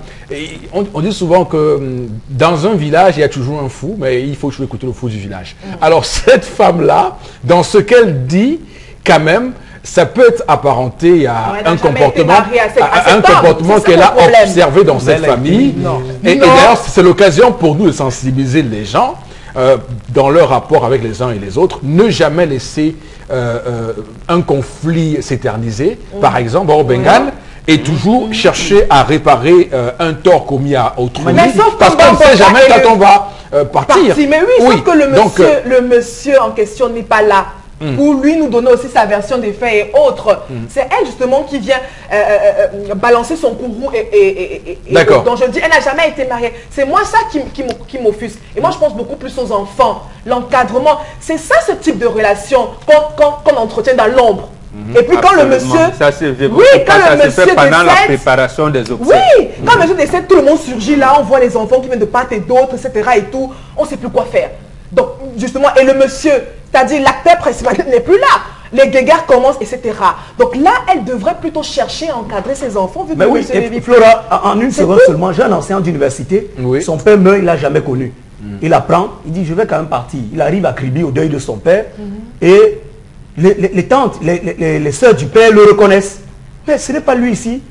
on dit souvent que dans un village, il y a toujours un fou, mais il faut toujours écouter le fou du village. Alors cette femme-là, dans ce qu'elle dit, quand même, ça peut être apparenté à un comportement qu'elle a observé dans cette famille. Et d'ailleurs, c'est l'occasion pour nous de sensibiliser les gens dans leur rapport avec les uns et les autres. Ne jamais laisser un conflit s'éterniser, par exemple, au Bengale, et toujours chercher à réparer un tort commis à autrui. Parce qu'on ne sait jamais quand on va partir. Mais oui, sauf que le monsieur en question n'est pas là. Pour lui nous donner aussi sa version des faits et autres. C'est elle justement qui vient balancer son courroux donc je dis, elle n'a jamais été mariée. C'est moi ça qui m'offusque. Et moi je pense beaucoup plus aux enfants, l'encadrement. C'est ça ce type de relation qu'on entretient dans l'ombre. Et puis quand le monsieur... Ça se fait pendant la préparation des obsèques. Oui, quand le monsieur décède, tout le monde surgit là, on voit les enfants qui viennent de part et d'autre, etc. et tout. On ne sait plus quoi faire. Donc justement, et le monsieur, c'est-à-dire l'acteur principal n'est plus là. Les guéguerres commencent, etc. Donc là, elle devrait plutôt chercher à encadrer ses enfants. Vu que oui, et Flora, en une seconde seulement, j'ai un enseignant d'université, son père meurt, il ne l'a jamais connu. Il apprend, il dit, je vais quand même partir. Il arrive à Kribi au deuil de son père, et les tantes, les sœurs du père le reconnaissent. Mais ce n'est pas lui ici.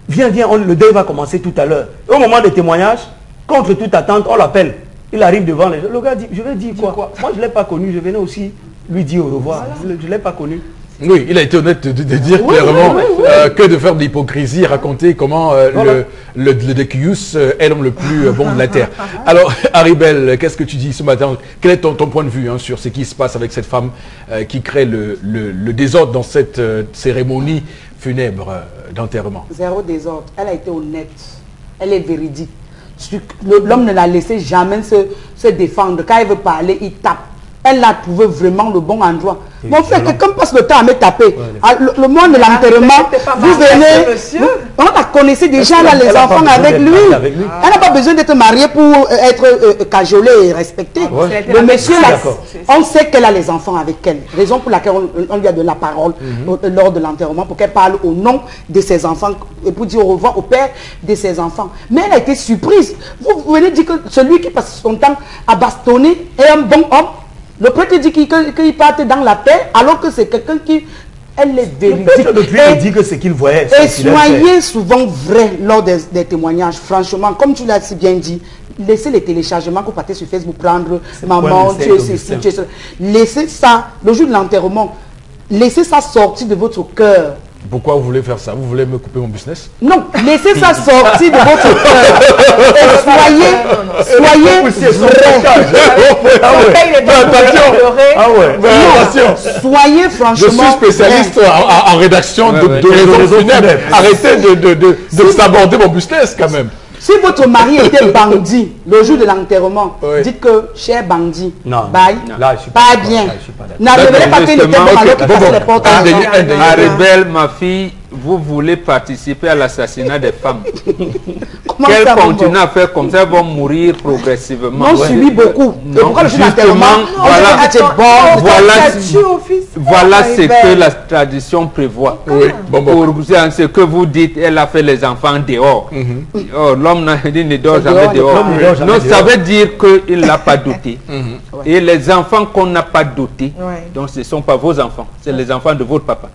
Viens, le deuil va commencer tout à l'heure. Au moment des témoignages, contre toute attente, on l'appelle. Il arrive devant les gens. Le gars dit, je vais dire quoi? Moi, je ne l'ai pas connu. Je venais aussi lui dire au revoir. Voilà. Je ne l'ai pas connu. Oui, il a été honnête de dire clairement que de faire de l'hypocrisie, raconter comment le Décius est l'homme le plus bon de la terre. Alors, Haribel, qu'est-ce que tu dis ce matin? Quel est ton point de vue sur ce qui se passe avec cette femme qui crée le désordre dans cette cérémonie funèbre d'enterrement? Zéro désordre. Elle a été honnête. Elle est véridique. L'homme ne l'a laissé jamais se défendre. Quand il veut parler, il tape. elle a trouvé vraiment le bon endroit. Mon frère, quelqu'un passe le temps à me taper. Le mois de l'enterrement, vous venez, on la connaissait déjà là, les enfants avec lui. Elle n'a pas besoin d'être mariée pour être cajolée et respectée. Le monsieur là, on sait qu'elle a les enfants avec elle. Raison pour laquelle on lui a donné la parole lors de l'enterrement pour qu'elle parle au nom de ses enfants et pour dire au revoir au père de ses enfants. Mais elle a été surprise. Vous venez dire que celui qui passe son temps à bastonner est un bon homme. Le prêtre dit qu'il parte dans la paix alors que c'est quelqu'un qui... Elle est véridique. Le dit que ce qu'il voyait. Et soyez souvent vrai lors des témoignages. Franchement, comme tu l'as si bien dit, laissez les téléchargements que vous partez sur Facebook prendre. Maman, tu es ceci, tu es cela. Laissez ça, le jour de l'enterrement, laissez ça sortir de votre cœur. Pourquoi vous voulez faire ça? Vous voulez me couper mon business? Non, laissez ça sortir de votre cœur. Et soyez vrai. Soyez franchement. Je suis spécialiste en rédaction de raisons funèbres. Arrêtez de s'aborder mon business quand même. Si votre mari était bandit le jour de l'enterrement, dites que cher bandit, bye, pas bien. N'arrivez pas qu'il était malheureux qui passe les portes. Arabelle, ma fille, vous voulez participer à l'assassinat des femmes. Qu'elle continue à faire comme ça, elles vont mourir progressivement. On subit beaucoup. Non, justement, voilà ce que la tradition prévoit. Pour ce que vous dites, elle a fait les enfants dehors. L'homme ne dort jamais dehors. Non, ça veut dire qu'il n'a pas douté. Et les enfants qu'on n'a pas doutés, donc ce ne sont pas vos enfants, c'est les enfants de votre papa.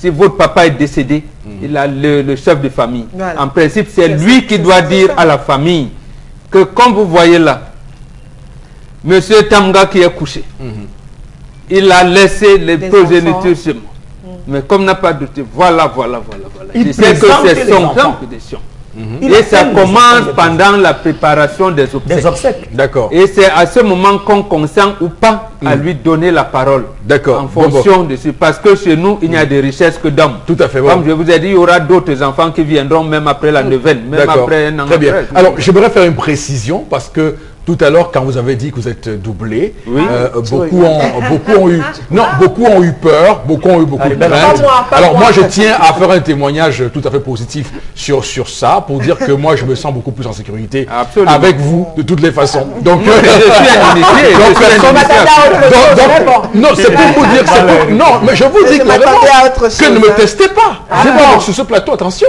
Si votre papa est décédé, il a le chef de famille. Voilà. En principe, c'est lui qui doit dire à la famille que, comme vous voyez là, monsieur Tamga qui est couché, il a laissé les progénitures chez moi. Mais comme n'a pas douté, voilà. Il sait que c'est son décision. Et ça commence pendant la préparation des obsèques. D'accord. Et c'est à ce moment qu'on consent ou pas à lui donner la parole. D'accord. En fonction de ce. Parce que chez nous, il n'y a de richesse que d'hommes. Tout à fait. Comme je vous ai dit, il y aura d'autres enfants qui viendront même après la neuvaine, même après un an. Très bien. Alors, j'aimerais faire une précision parce que tout à l'heure, quand vous avez dit que vous êtes doublé, beaucoup ont eu peur, beaucoup ont eu beaucoup de crainte. Alors moi, je tiens à faire un témoignage tout à fait positif sur ça, pour dire que moi, je me sens beaucoup plus en sécurité avec vous, de toutes les façons. Donc, non, c'est pour vous dire, non, mais je vous dis clairement que ne me testez pas. Sur ce plateau, attention.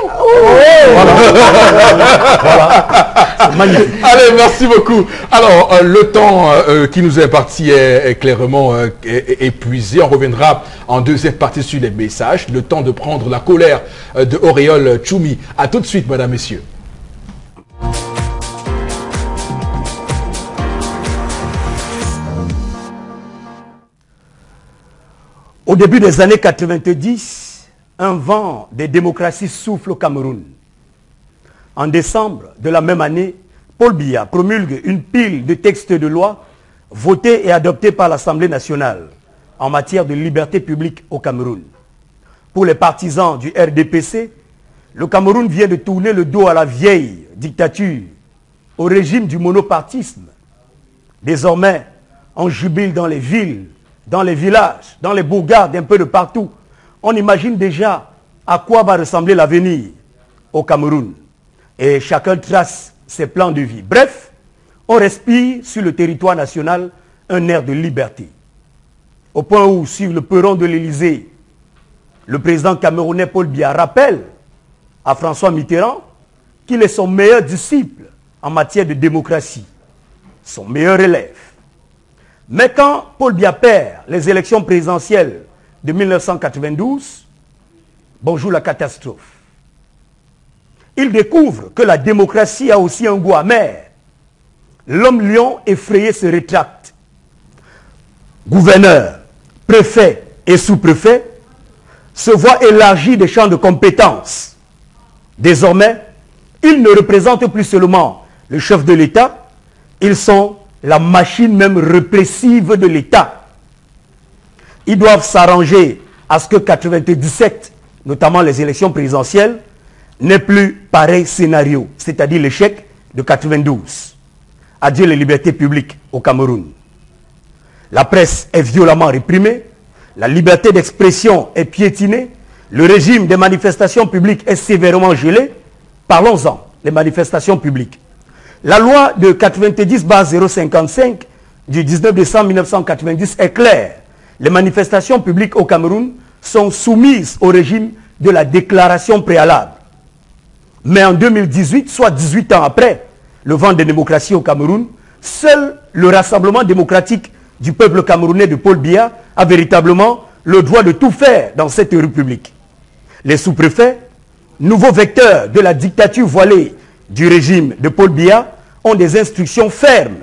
Allez, merci beaucoup. Alors, le temps qui nous est imparti est clairement épuisé. On reviendra en deuxième partie sur les messages. Le temps de prendre la colère de Auréole Choumi. A tout de suite, mesdames, messieurs. Au début des années 90, un vent des démocraties souffle au Cameroun. En décembre de la même année, Paul Biya promulgue une pile de textes de loi votés et adoptés par l'Assemblée nationale en matière de liberté publique au Cameroun. Pour les partisans du RDPC, le Cameroun vient de tourner le dos à la vieille dictature, au régime du monopartisme. Désormais, on jubile dans les villes, dans les villages, dans les bourgades, un peu de partout. On imagine déjà à quoi va ressembler l'avenir au Cameroun. Et chacun trace ses plans de vie. Bref, on respire sur le territoire national un air de liberté. Au point où, sur le perron de l'Élysée, le président camerounais Paul Biya rappelle à François Mitterrand qu'il est son meilleur disciple en matière de démocratie, son meilleur élève. Mais quand Paul Biya perd les élections présidentielles de 1992, bonjour la catastrophe. Il découvre que la démocratie a aussi un goût amer. L'homme lion effrayé se rétracte. Gouverneur, préfet et sous-préfet se voient élargir des champs de compétences. Désormais, ils ne représentent plus seulement le chef de l'État, ils sont la machine même répressive de l'État. Ils doivent s'arranger à ce que 97, notamment les élections présidentielles, n'est plus pareil scénario, c'est-à-dire l'échec de 92. Adieu les libertés publiques au Cameroun. La presse est violemment réprimée, la liberté d'expression est piétinée, le régime des manifestations publiques est sévèrement gelé. Parlons-en, les manifestations publiques. La loi de 90/055 du 19 décembre 1990 est claire. Les manifestations publiques au Cameroun sont soumises au régime de la déclaration préalable. Mais en 2018, soit 18 ans après le vent de démocratie au Cameroun, seul le Rassemblement démocratique du peuple camerounais de Paul Biya a véritablement le droit de tout faire dans cette république. Les sous-préfets, nouveaux vecteurs de la dictature voilée du régime de Paul Biya, ont des instructions fermes.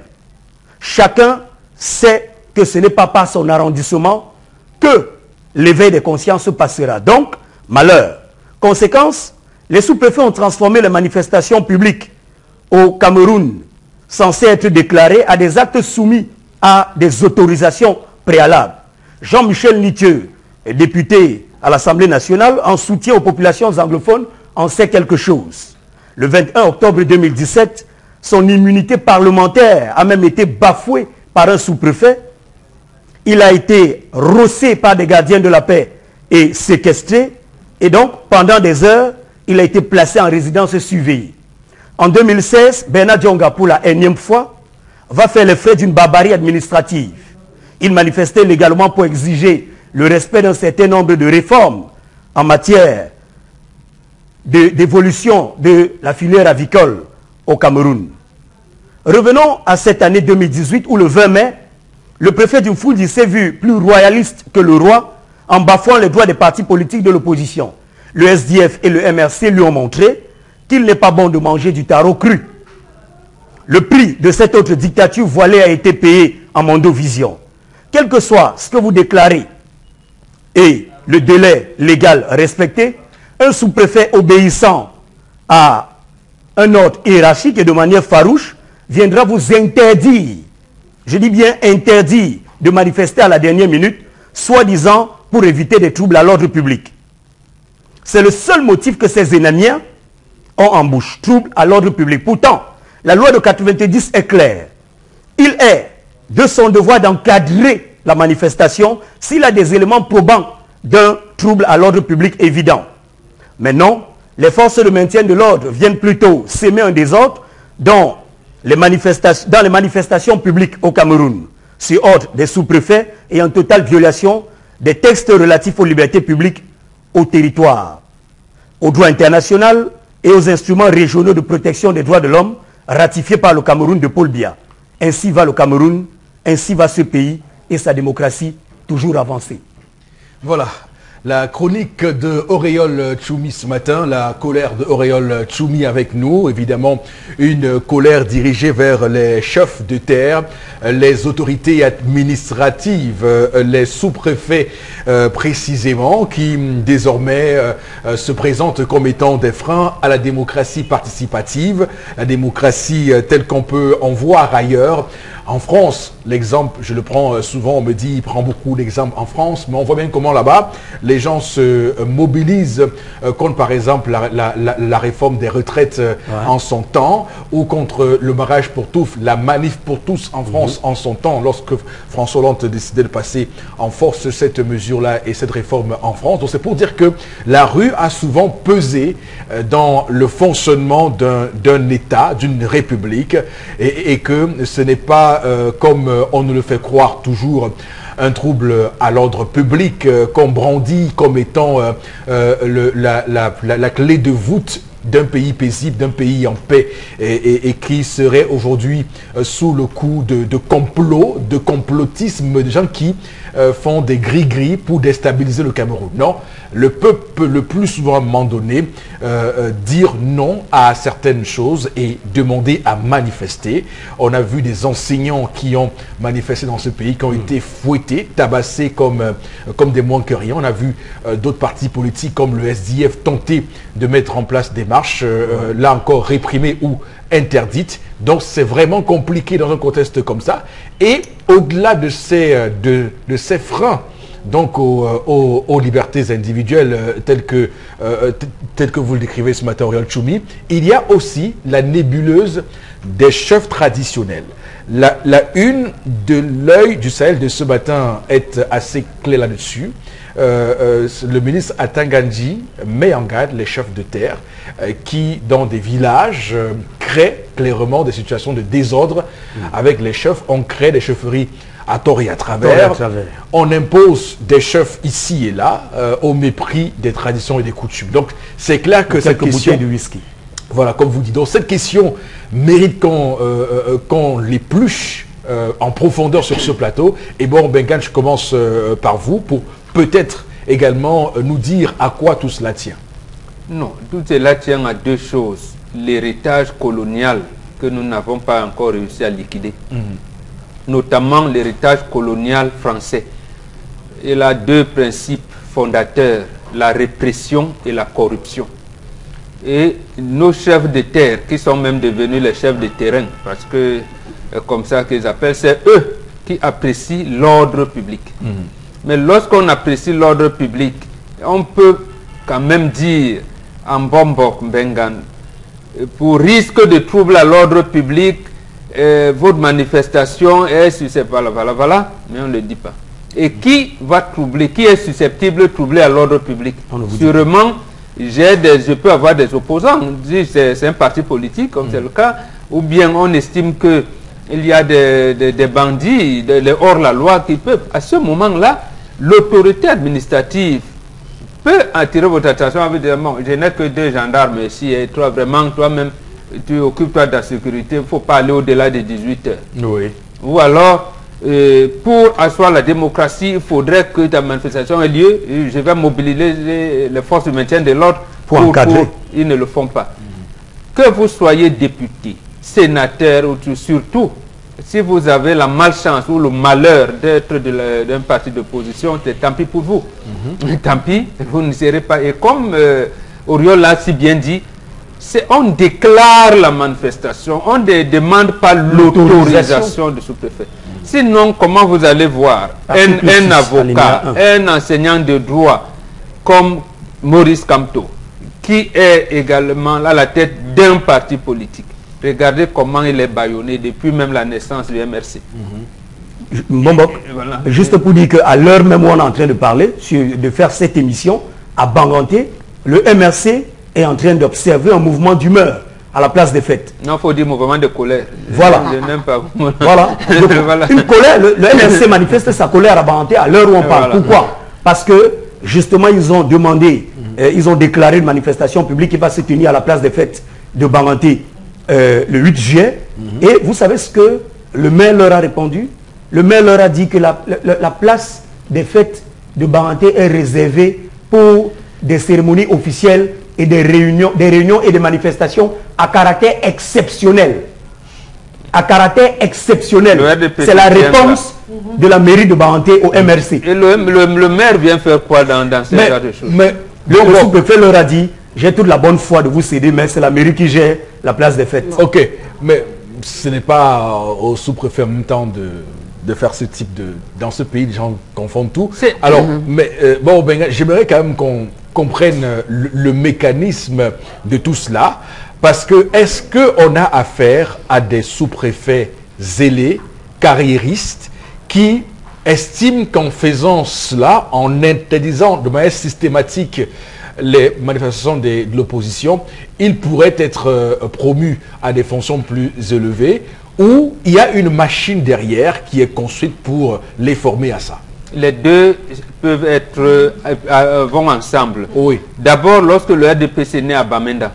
Chacun sait que ce n'est pas par son arrondissement que l'éveil des consciences se passera. Donc, malheur. Conséquence, les sous-préfets ont transformé les manifestations publiques au Cameroun, censées être déclarées, à des actes soumis à des autorisations préalables. Jean-Michel Nitieux, député à l'Assemblée nationale, en soutien aux populations anglophones, en sait quelque chose. Le 21 octobre 2017, son immunité parlementaire a même été bafouée par un sous-préfet. Il a été rossé par des gardiens de la paix et séquestré. Et donc, pendant des heures, il a été placé en résidence surveillée. En 2016, Bernard Dionga, pour la énième fois, va faire les frais d'une barbarie administrative. Il manifestait légalement pour exiger le respect d'un certain nombre de réformes en matière d'évolution de la filière avicole au Cameroun. Revenons à cette année 2018 où le 20 mai, le préfet du Foudi s'est vu plus royaliste que le roi en bafouant les droits des partis politiques de l'opposition. Le SDF et le MRC lui ont montré qu'il n'est pas bon de manger du taro cru. Le prix de cette autre dictature voilée a été payé en mondovision. Quel que soit ce que vous déclarez et le délai légal respecté, un sous-préfet obéissant à un ordre hiérarchique et de manière farouche viendra vous interdire, je dis bien interdire, de manifester à la dernière minute, soi-disant pour éviter des troubles à l'ordre public. C'est le seul motif que ces énamiens ont en bouche, troubles à l'ordre public. Pourtant, la loi de 90 est claire. Il est de son devoir d'encadrer la manifestation s'il a des éléments probants d'un trouble à l'ordre public évident. Mais non, les forces de maintien de l'ordre viennent plutôt s'aimer un désordre dans les manifestations publiques au Cameroun, sur ordre des sous-préfets et en totale violation des textes relatifs aux libertés publiques au territoire, au droit international et aux instruments régionaux de protection des droits de l'homme ratifiés par le Cameroun de Paul Biya. Ainsi va le Cameroun, ainsi va ce pays et sa démocratie toujours avancée. Voilà. La chronique de Auréole Tchoumi ce matin, la colère de Auréole Tchoumi avec nous, évidemment une colère dirigée vers les chefs de terre, les autorités administratives, les sous-préfets précisément, qui désormais se présentent comme étant des freins à la démocratie participative, la démocratie telle qu'on peut en voir ailleurs. En France, l'exemple, je le prends souvent, on me dit, il prend beaucoup d'exemples en France, mais on voit bien comment là-bas, les gens se mobilisent contre, par exemple, la réforme des retraites en son temps, ou contre le mariage pour tous, la manif pour tous en France en son temps, lorsque François Hollande décidait de passer en force cette mesure-là et cette réforme en France. Donc c'est pour dire que la rue a souvent pesé dans le fonctionnement d'un État, d'une république, et que ce n'est pas comme on nous le fait croire toujours, un trouble à l'ordre public qu'on brandit comme étant la clé de voûte d'un pays paisible, d'un pays en paix, et qui serait aujourd'hui sous le coup de complot, de complotisme, de gens qui font des gris-gris pour déstabiliser le Cameroun. Non, le peuple peut le plus souvent à un moment donné dire non à certaines choses et demander à manifester. On a vu des enseignants qui ont manifesté dans ce pays, qui ont été fouettés, tabassés comme des moins que rien. On a vu d'autres partis politiques comme le SDF tenter de mettre en place des marches, là encore réprimées ou interdites. Donc c'est vraiment compliqué dans un contexte comme ça. Et au-delà de ces freins donc aux libertés individuelles telles que vous le décrivez ce matin, Auréole Tchoumi, il y a aussi la nébuleuse des chefs traditionnels. La une de l'œil du Sahel de ce matin est assez claire là-dessus. Le ministre Atangandji met en garde les chefs de terre qui, dans des villages, créent clairement des situations de désordre avec les chefs. On crée des chefferies à tort et à travers. On impose des chefs ici et là au mépris des traditions et des coutumes. Donc c'est clair que cette question... de whisky. Voilà, comme vous dites. Donc cette question mérite qu'on l'épluche en profondeur sur ce plateau. Et bon, Bengan, je commence par vous pour peut-être également nous dire à quoi tout cela tient. Non, tout cela tient à deux choses. L'héritage colonial que nous n'avons pas encore réussi à liquider. Notamment l'héritage colonial français. Il a deux principes fondateurs, la répression et la corruption. Et nos chefs de terre, qui sont même devenus les chefs de terrain, parce que comme ça qu'ils appellent, c'est eux qui apprécient l'ordre public. Mais lorsqu'on apprécie l'ordre public, on peut quand même dire en Bombok, Bengan, pour risque de trouble à l'ordre public, votre manifestation est susceptible, voilà, mais on ne le dit pas. Et qui va troubler, qui est susceptible de troubler à l'ordre public? Sûrement, je peux avoir des opposants, c'est un parti politique, comme c'est le cas, ou bien on estime qu'il y a des bandits, des hors-la-loi qui peuvent, à ce moment-là, l'autorité administrative peut attirer votre attention, évidemment, je n'ai que 2 gendarmes ici, et toi, vraiment, toi-même, tu occupes-toi de la sécurité, il ne faut pas aller au-delà de 18 heures. Oui. Ou alors, pour asseoir la démocratie, il faudrait que ta manifestation ait lieu. Je vais mobiliser les forces de maintien de l'ordre pour encadrer. Ils ne le font pas. Que vous soyez député, sénateur, ou surtout, si vous avez la malchance ou le malheur d'être d'un parti d'opposition, tant pis pour vous. Tant pis, vous ne serez pas. Et comme Oriol l'a si bien dit, on déclare la manifestation, on ne demande pas l'autorisation du sous-préfet. Sinon, comment vous allez voir un avocat, un enseignant de droit comme Maurice Kamto, qui est également à la tête d'un parti politique? Regardez comment il est bâillonné depuis même la naissance du MRC. Bombok, voilà. Juste pour dire qu'à l'heure même où on est en train de parler, de faire cette émission, à Banganté, le MRC est en train d'observer un mouvement d'humeur à la place des fêtes. Non, il faut dire mouvement de colère. Voilà. Je n'aime pas. Voilà. Voilà. Une colère, le MRC manifeste sa colère à Banganté à l'heure où on parle. Voilà. Pourquoi? Parce que justement ils ont demandé, ils ont déclaré une manifestation publique qui va se tenir à la place des fêtes de Banganté le 8 juillet. Et vous savez ce que le maire leur a répondu? Le maire leur a dit que la place des fêtes de Banganté est réservée pour des cérémonies officielles et des réunions et des manifestations à caractère exceptionnel. À caractère exceptionnel. C'est la réponse de la mairie de Banganté au MRC. Et le maire vient faire quoi dans ce genre de choses? Mais le sous-préfet leur a dit, j'ai toute la bonne foi de vous céder, mais c'est la mairie qui gère la place des fêtes. Ok, mais ce n'est pas au sous-préfet en même temps de faire ce type de... Dans ce pays, les gens confondent tout. Alors, mais bon, ben, j'aimerais quand même qu'on comprenne le mécanisme de tout cela, parce que est-ce qu'on a affaire à des sous-préfets zélés, carriéristes, qui estiment qu'en faisant cela, en interdisant de manière systématique les manifestations de l'opposition, ils pourraient être promus à des fonctions plus élevées, ou il y a une machine derrière qui est construite pour les former à ça? Les deux peuvent être, vont ensemble. Oui. D'abord, lorsque le RDPC est né à Bamenda,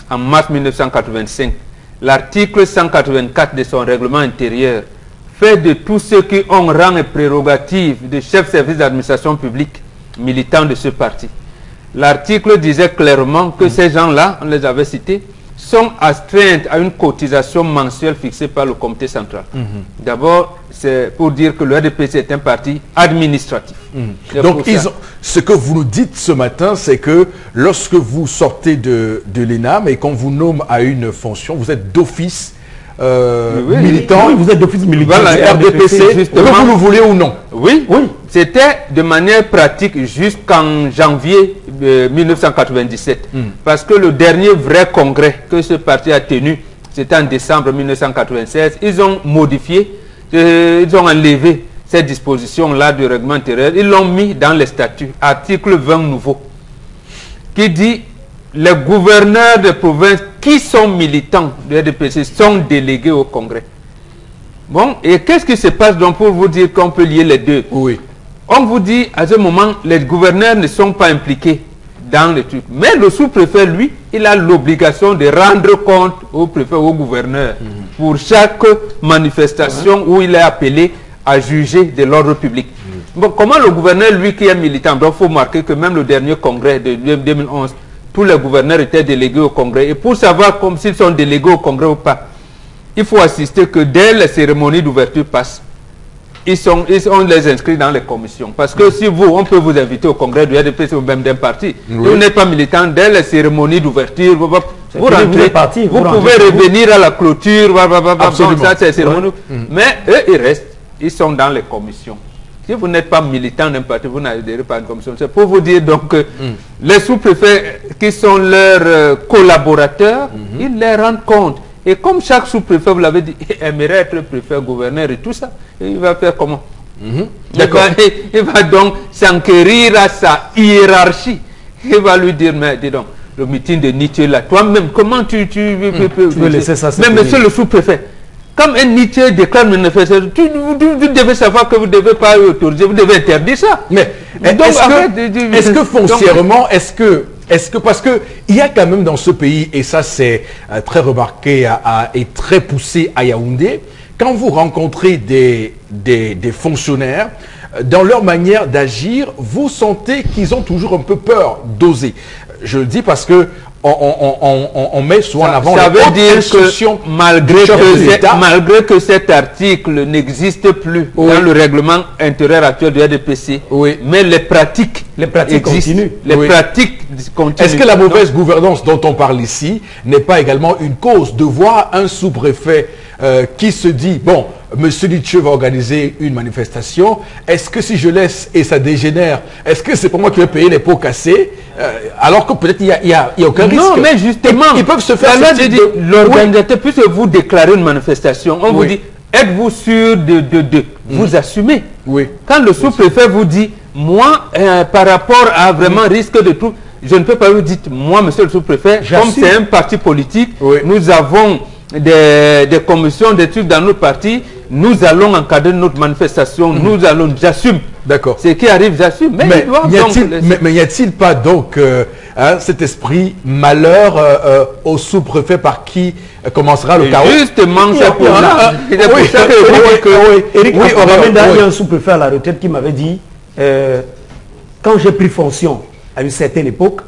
en mars 1985, l'article 184 de son règlement intérieur fait de tous ceux qui ont rang et prérogative de chef service d'administration publique militants de ce parti. L'article disait clairement que ces gens-là, on les avait cités, sont astreintes à une cotisation mensuelle fixée par le comité central. D'abord, c'est pour dire que le RDPC est un parti administratif. Donc, ce que vous nous dites ce matin, c'est que lorsque vous sortez de l'ENAM et qu'on vous nomme à une fonction, vous êtes d'office militant. Oui, vous êtes d'office militant. Voilà, RDPC, que vous le voulez ou non. Oui, oui. C'était de manière pratique jusqu'en janvier 1997. Parce que le dernier vrai congrès que ce parti a tenu, c'était en décembre 1996, ils ont modifié, ils ont enlevé cette disposition-là du règlement intérieur, ils l'ont mis dans les statuts, article 20 nouveau, qui dit les gouverneurs de province qui sont militants du RDPC sont délégués au Congrès. Bon, et qu'est-ce qui se passe donc pour vous dire qu'on peut lier les deux? Oui. On vous dit, à ce moment, les gouverneurs ne sont pas impliqués dans le truc. Mais le sous-préfet, lui, il a l'obligation de rendre compte au préfet, au gouverneur, pour chaque manifestation où il est appelé à juger de l'ordre public. Bon, comment le gouverneur, lui qui est militant, donc il faut marquer que même le dernier congrès de 2011, tous les gouverneurs étaient délégués au congrès. Et pour savoir comme s'ils sont délégués au congrès ou pas, il faut assister que dès les cérémonies d'ouverture passent, on les inscrit dans les commissions. Parce que si on peut vous inviter au congrès du RDPC ou même d'un parti, et vous n'êtes pas militant, dès les cérémonies d'ouverture, vous rentrez, vous pouvez revenir à la clôture, donc ça c'est cérémonie. Mais eux, ils restent, ils sont dans les commissions. Si vous n'êtes pas militant d'un parti, vous n'adhérez pas à une commission. C'est pour vous dire donc que les sous-préfets qui sont leurs collaborateurs, ils les rendent compte. Et comme chaque sous-préfet, vous l'avez dit, aimerait être préfet, gouverneur et tout ça, et il va faire comment? D'accord. Il va donc s'enquérir à sa hiérarchie. Il va lui dire, mais dis donc, le meeting de Nietzsche là, toi-même, comment tu veux laisser ça? Mais monsieur le sous-préfet, comme un Nietzsche déclare une manifestation, vous devez savoir que vous ne devez pas autoriser, vous devez interdire ça. Mais est-ce que foncièrement, est-ce que parce que il y a quand même dans ce pays, et ça c'est très remarqué et très poussé à Yaoundé, quand vous rencontrez des fonctionnaires, dans leur manière d'agir, vous sentez qu'ils ont toujours un peu peur d'oser. Je le dis parce que on met souvent en avant ça veut dire que malgré que cet article n'existe plus dans le règlement intérieur actuel du RDPC, mais les pratiques continuent. Les pratiques continuent. Est-ce que la mauvaise gouvernance dont on parle ici n'est pas également une cause de voir un sous-préfet qui se dit, bon, Monsieur Nietzsche va organiser une manifestation, est-ce que si je laisse et ça dégénère, est-ce que c'est pour moi qui vais payer les pots cassés alors que peut-être il n'y a aucun risque? Non, mais justement, ils peuvent se faire l'organisateur, puisque vous déclarez une manifestation, on vous dit, êtes-vous sûr de vous assumez? Oui. Quand le sous-préfet vous dit, moi, par rapport à vraiment risque de tout, je ne peux pas vous dire, moi, monsieur le sous-préfet, comme c'est un parti politique, nous avons des commissions, des trucs dans notre parti, nous allons encadrer notre manifestation, nous allons, j'assume. D'accord. Ce qui arrive, j'assume. Mais n'y a-t-il pas donc cet esprit malheur au sous-préfet par qui commencera le chaos? Justement, c'est pour ça. Eric, on ramène un sous-préfet à la retraite qui m'avait dit, quand j'ai pris fonction à une certaine époque,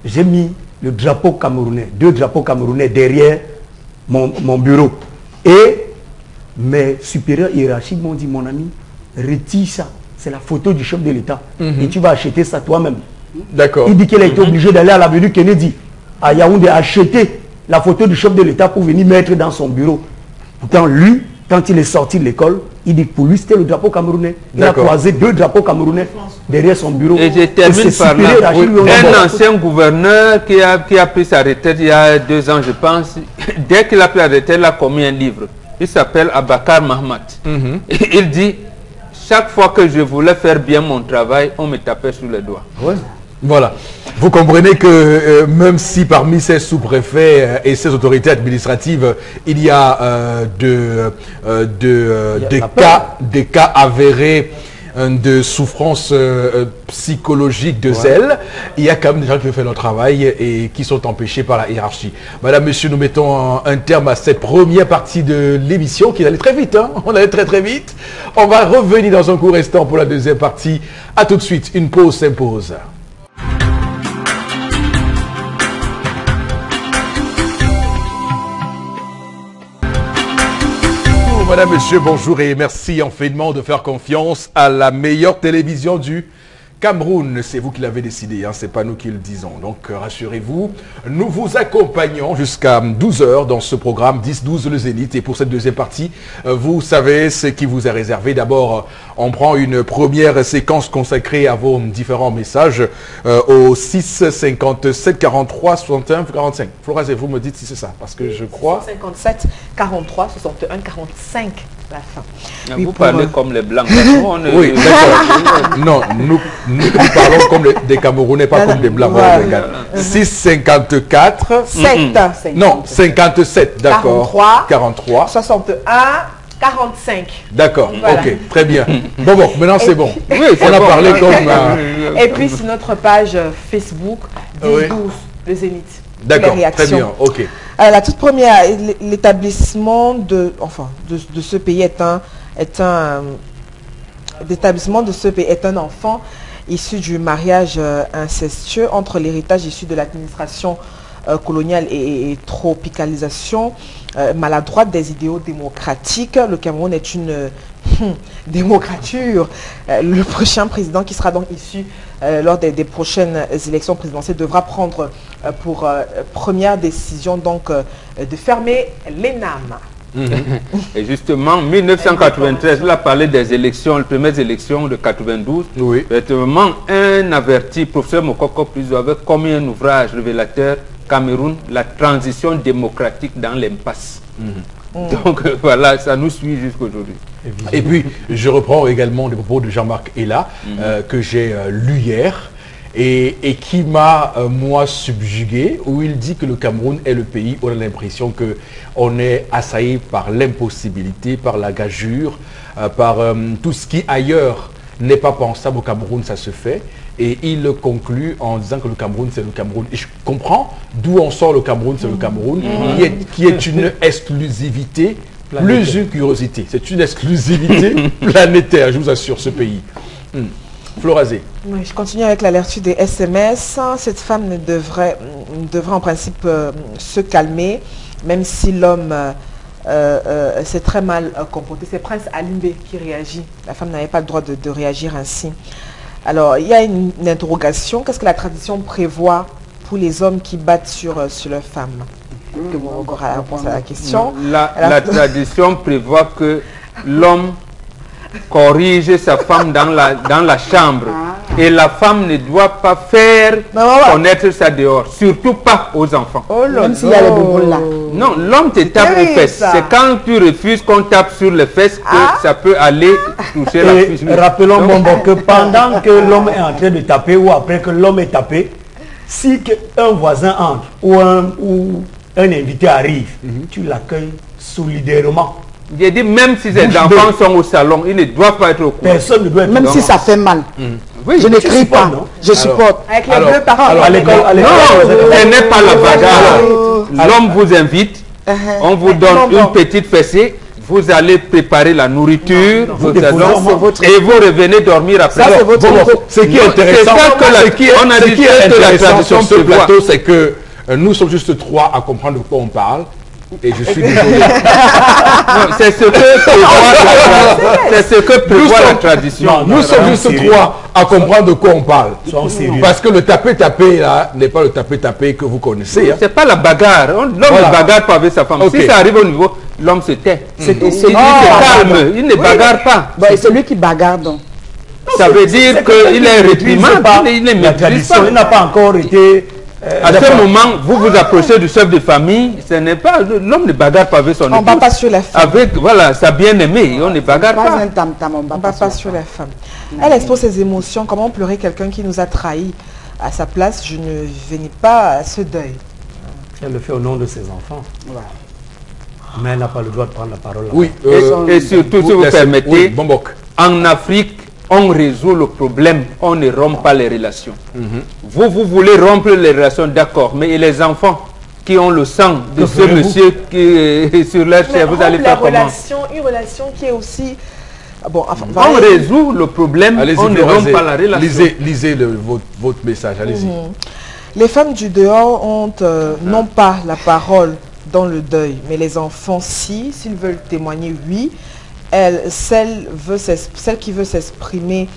j'ai mis le drapeau camerounais, 2 drapeaux camerounais derrière mon bureau. Et mes supérieurs hiérarchiques m'ont dit, mon ami, retire ça. C'est la photo du chef de l'État. Et tu vas acheter ça toi-même. D'accord. Il dit qu'il a été obligé d'aller à l'avenue Kennedy, à Yaoundé, acheter la photo du chef de l'État pour venir mettre dans son bureau. Pourtant, lui, quand il est sorti de l'école, il dit que pour lui, c'était le drapeau camerounais. Il a croisé 2 drapeaux camerounais derrière son bureau. Et je termine par là. Un ancien gouverneur qui a pris sa retraite il y a 2 ans, je pense, dès qu'il a pris sa retraite, il a commis un livre. Il s'appelle Abakar Mahmat. Il dit, chaque fois que je voulais faire bien mon travail, on me tapait sur les doigts. Ouais. Voilà. Vous comprenez que même si parmi ces sous-préfets et ces autorités administratives, il y a des cas avérés de souffrance psychologique, de zèle, il y a quand même des gens qui veulent faire leur travail et qui sont empêchés par la hiérarchie. Madame, monsieur, nous mettons un terme à cette première partie de l'émission qui allait très vite. On allait très vite. On va revenir dans un court instant pour la deuxième partie. À tout de suite. Une pause s'impose. Madame, monsieur, bonjour et merci infiniment de faire confiance à la meilleure télévision du Cameroun, c'est vous qui l'avez décidé, hein, c'est pas nous qui le disons. Donc rassurez-vous, nous vous accompagnons jusqu'à 12h dans ce programme 10-12 le Zénith. Et pour cette deuxième partie, vous savez ce qui vous est réservé. D'abord, on prend une première séquence consacrée à vos différents messages au 6 57 43 61 45. Flora, vous me dites si c'est ça, parce que je crois... 57 43 61 45. La fin. Oui, vous parlez comme les Blancs. Oui, d'accord. Non, nous parlons comme des Camerounais, pas comme des Blancs. Voilà. 6 54 7. Non, 57, d'accord. 43 61 45. D'accord, voilà. Ok, très bien. Bon, maintenant c'est bon. Oui, on a parlé comme... Et puis sur notre page Facebook, 10-12, le Zénith. D'accord, très bien, ok. La toute première, l'établissement de ce pays est un enfant issu du mariage incestueux entre l'héritage issu de l'administration coloniale et tropicalisation maladroite des idéaux démocratiques. Le Cameroun est une démocrature. Le prochain président qui sera donc issu lors des prochaines élections présidentielles devra prendre pour première décision donc de fermer l'ENAM. Et justement, 1993, il a parlé des élections, les premières élections de 92. Oui. Effectivement, un averti, professeur Mokoko Prizo, avait commis un ouvrage révélateur, Cameroun, la transition démocratique dans l'impasse. Donc voilà, ça nous suit jusqu'aujourd'hui. Et puis, je reprends également les propos de Jean-Marc Ella, que j'ai lu hier, et qui m'a, moi, subjugué, où il dit que le Cameroun est le pays où on a l'impression qu'on est assailli par l'impossibilité, par la gageure, par tout ce qui ailleurs n'est pas pensable. Au Cameroun, ça se fait. Et il conclut en disant que le Cameroun, c'est le Cameroun. Et je comprends d'où on sort le Cameroun, c'est le Cameroun, qui est une exclusivité, plus une curiosité. C'est une exclusivité planétaire, je vous assure, ce pays. Florazé. Oui, je continue avec la lecture des SMS. Cette femme devrait en principe se calmer, même si l'homme s'est très mal comporté. C'est Prince Alimbe qui réagit. La femme n'avait pas le droit de réagir ainsi. Alors, il y a une interrogation. Qu'est-ce que la tradition prévoit pour les hommes qui battent sur leurs femmes? Que vous aurez la réponse à la question. La tradition prévoit que l'homme corrige sa femme dans la chambre. Et la femme ne doit pas faire connaître ça dehors. Surtout pas aux enfants. Même s'il y a les bouboules là. Non, l'homme te tape aux fesses. C'est quand tu refuses qu'on tape sur les fesses que ça peut aller toucher la cuisse. Rappelons Bombo que pendant que l'homme est en train de taper ou après que l'homme est tapé, si un voisin entre ou un invité arrive, tu l'accueilles solidairement. J'ai dit même si les enfants sont au salon, ils ne doivent pas être au courant. Personne ne doit être même si ça fait mal. Oui, je ne crie pas, je supporte. Avec les deux parents. À l'école, non, ce n'est pas la bagarre. L'homme vous invite, on vous donne une petite fessée, vous allez préparer la nourriture, et vous revenez dormir après. Ce qui est intéressant, la tradition sur ce plateau, c'est que nous sommes juste trois à comprendre de quoi on parle. Et je suis désolé. C'est ce que prévoit la tradition. Nous sommes juste trois à comprendre de quoi on parle. Parce que le taper là n'est pas le taper que vous connaissez. Hein. C'est pas la bagarre. L'homme ne bagarre pas avec sa femme. Si ça arrive au niveau, l'homme se tait. Il se calme. Il ne bagarre pas. C'est lui qui bagarre donc. Ça veut dire qu'il est réprimant. Il ne maîtrise pas. Il n'a pas encore été... à ce moment, vous vous approchez du chef de famille, ce n'est pas l'homme ne bagarre pas avec son épouse. On ne va pas sur la femme. Avec sa bien-aimée, on ne bagarre pas. On ne va pas sur la femme. Elle expose ses émotions. Comment pleurer quelqu'un qui nous a trahis? À sa place, je ne venais pas à ce deuil. Elle le fait au nom de ses enfants. Voilà. Mais elle n'a pas le droit de prendre la parole. Oui. Et surtout, si vous permettez, oui, en Afrique, on résout le problème, on ne rompt pas les relations. Vous voulez rompre les relations, d'accord, mais les enfants qui ont le sang de ce monsieur qui est sur leur chair, vous allez faire comment? Une relation qui est aussi... Bon, enfin, on résout le problème, on ne rompt pas la relation. Lisez votre message, allez-y. Les femmes du dehors ont non pas la parole dans le deuil, mais les enfants, s'ils veulent témoigner, oui. Celle qui veut s'exprimer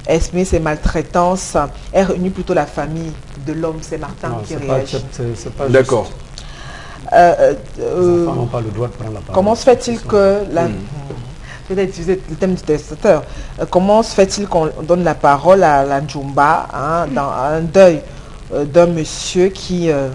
exprimer ses maltraitances est réunie plutôt la famille de l'homme. C'est Martin qui réagit. D'accord. Les enfants n'ont pas le droit de prendre la parole. Comment se fait-il que la... Peut-être utiliser le thème du testateur. Comment se fait-il qu'on donne la parole à la Djumba dans un deuil d'un monsieur qui est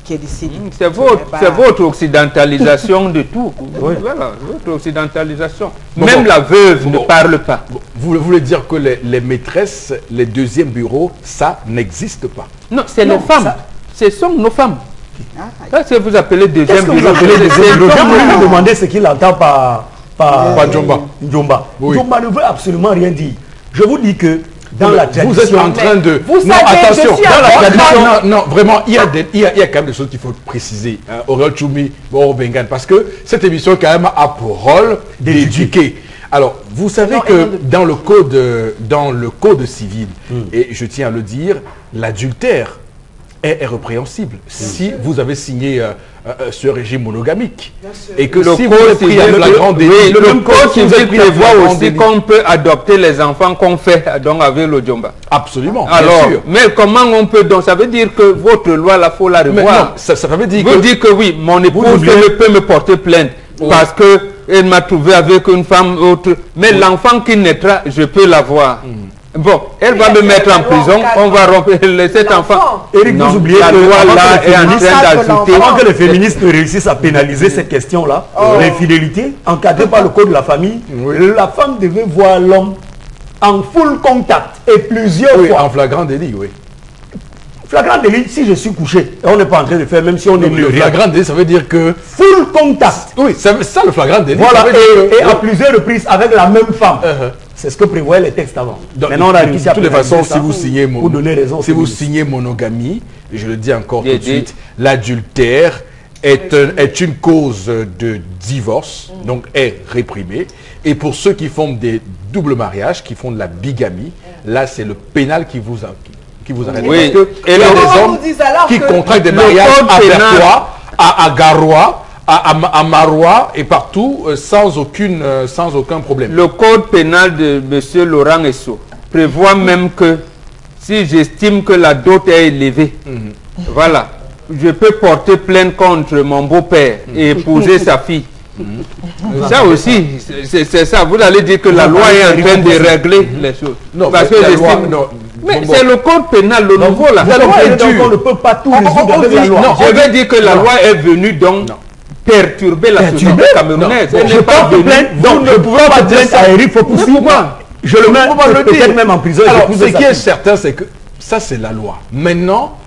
décédé? C'est votre occidentalisation de tout. Voilà, votre occidentalisation. Même la veuve ne parle pas. Vous voulez dire que les maîtresses, les deuxièmes bureaux, ça n'existe pas? Non, c'est les femmes. Ce sont nos femmes. Ça, c'est vous appelez deuxième bureau. Vous appelez deuxième bureau. Je me demandais ce qu'il entend par Djumba. Djumba. Oui. Djumba ne veut absolument rien dire. Je vous dis que dans la tradition... Vous êtes en train de... Vous savez, attention, je suis dans la tradition... en... Non, vraiment, il y a quand même des choses qu'il faut préciser. Aurel Choumi, Boro Bengan, parce que cette émission quand même a pour rôle d'éduquer. Alors, vous savez que dans le code civil, et je tiens à le dire, l'adultère est répréhensible si vous avez signé ce régime monogamique. Et que si vous avez pris un flagrant délit, le code civil prévoit aussi qu'on peut adopter les enfants qu'on fait donc avec le Djumba. Absolument. Alors, bien sûr. mais comment on peut donc? Ça veut dire que votre loi, là, faut la revoir. Non, ça veut dire vous dites que oui, mon épouse peut me porter plainte parce que elle m'a trouvé avec une femme autre. Mais l'enfant qui naîtra, je peux l'avoir. Bon, elle va me mettre en prison, on va rompre cet enfant. Éric, vous oubliez la que loi là est en train d'ajouter. Avant que les féministes ne réussissent à pénaliser cette question-là, l'infidélité, encadrée par le code de la famille, la femme devait voir l'homme en full contact et plusieurs fois. En flagrant délit, oui. Flagrant délit, si je suis couché, et on n'est pas en train de faire, même si on est Le flagrant délit, ça veut dire que... full contact. Oui, ça le flagrant délit. Voilà, ça veut dire et que... à plusieurs reprises avec la même femme. C'est ce que prévoyaient les textes avant. Donc, maintenant, on a réussi à de toutes les façons, si vous signez monogamie, et je le dis encore tout de suite, l'adultère est une cause de divorce, donc est réprimée. Et pour ceux qui font des doubles mariages, qui font de la bigamie, là, c'est le pénal qui vous arrête. Oui. Parce que il y a des hommes qui contractent des mariages à Vertois, à Garoua, à Marois et partout sans aucun problème. Le code pénal de M. Laurent Esso prévoit même que si j'estime que la dot est élevée, voilà, je peux porter plainte contre mon beau-père et épouser sa fille. Ça aussi, c'est ça. Vous allez dire que la loi est en train de régler les choses. Non, parce que mais c'est le code pénal, le nouveau là. La loi est dure. On ne peut pas tout résoudre avec la loi. Non, je veux dire que la loi est venue donc perturber la société camerounaise. Je porte plainte, donc je ne pouvais pas plainte à Éric Fopoussi. Je le mets peut-être même en prison. Alors, ce qui est certain, c'est que ça, c'est la loi. Maintenant,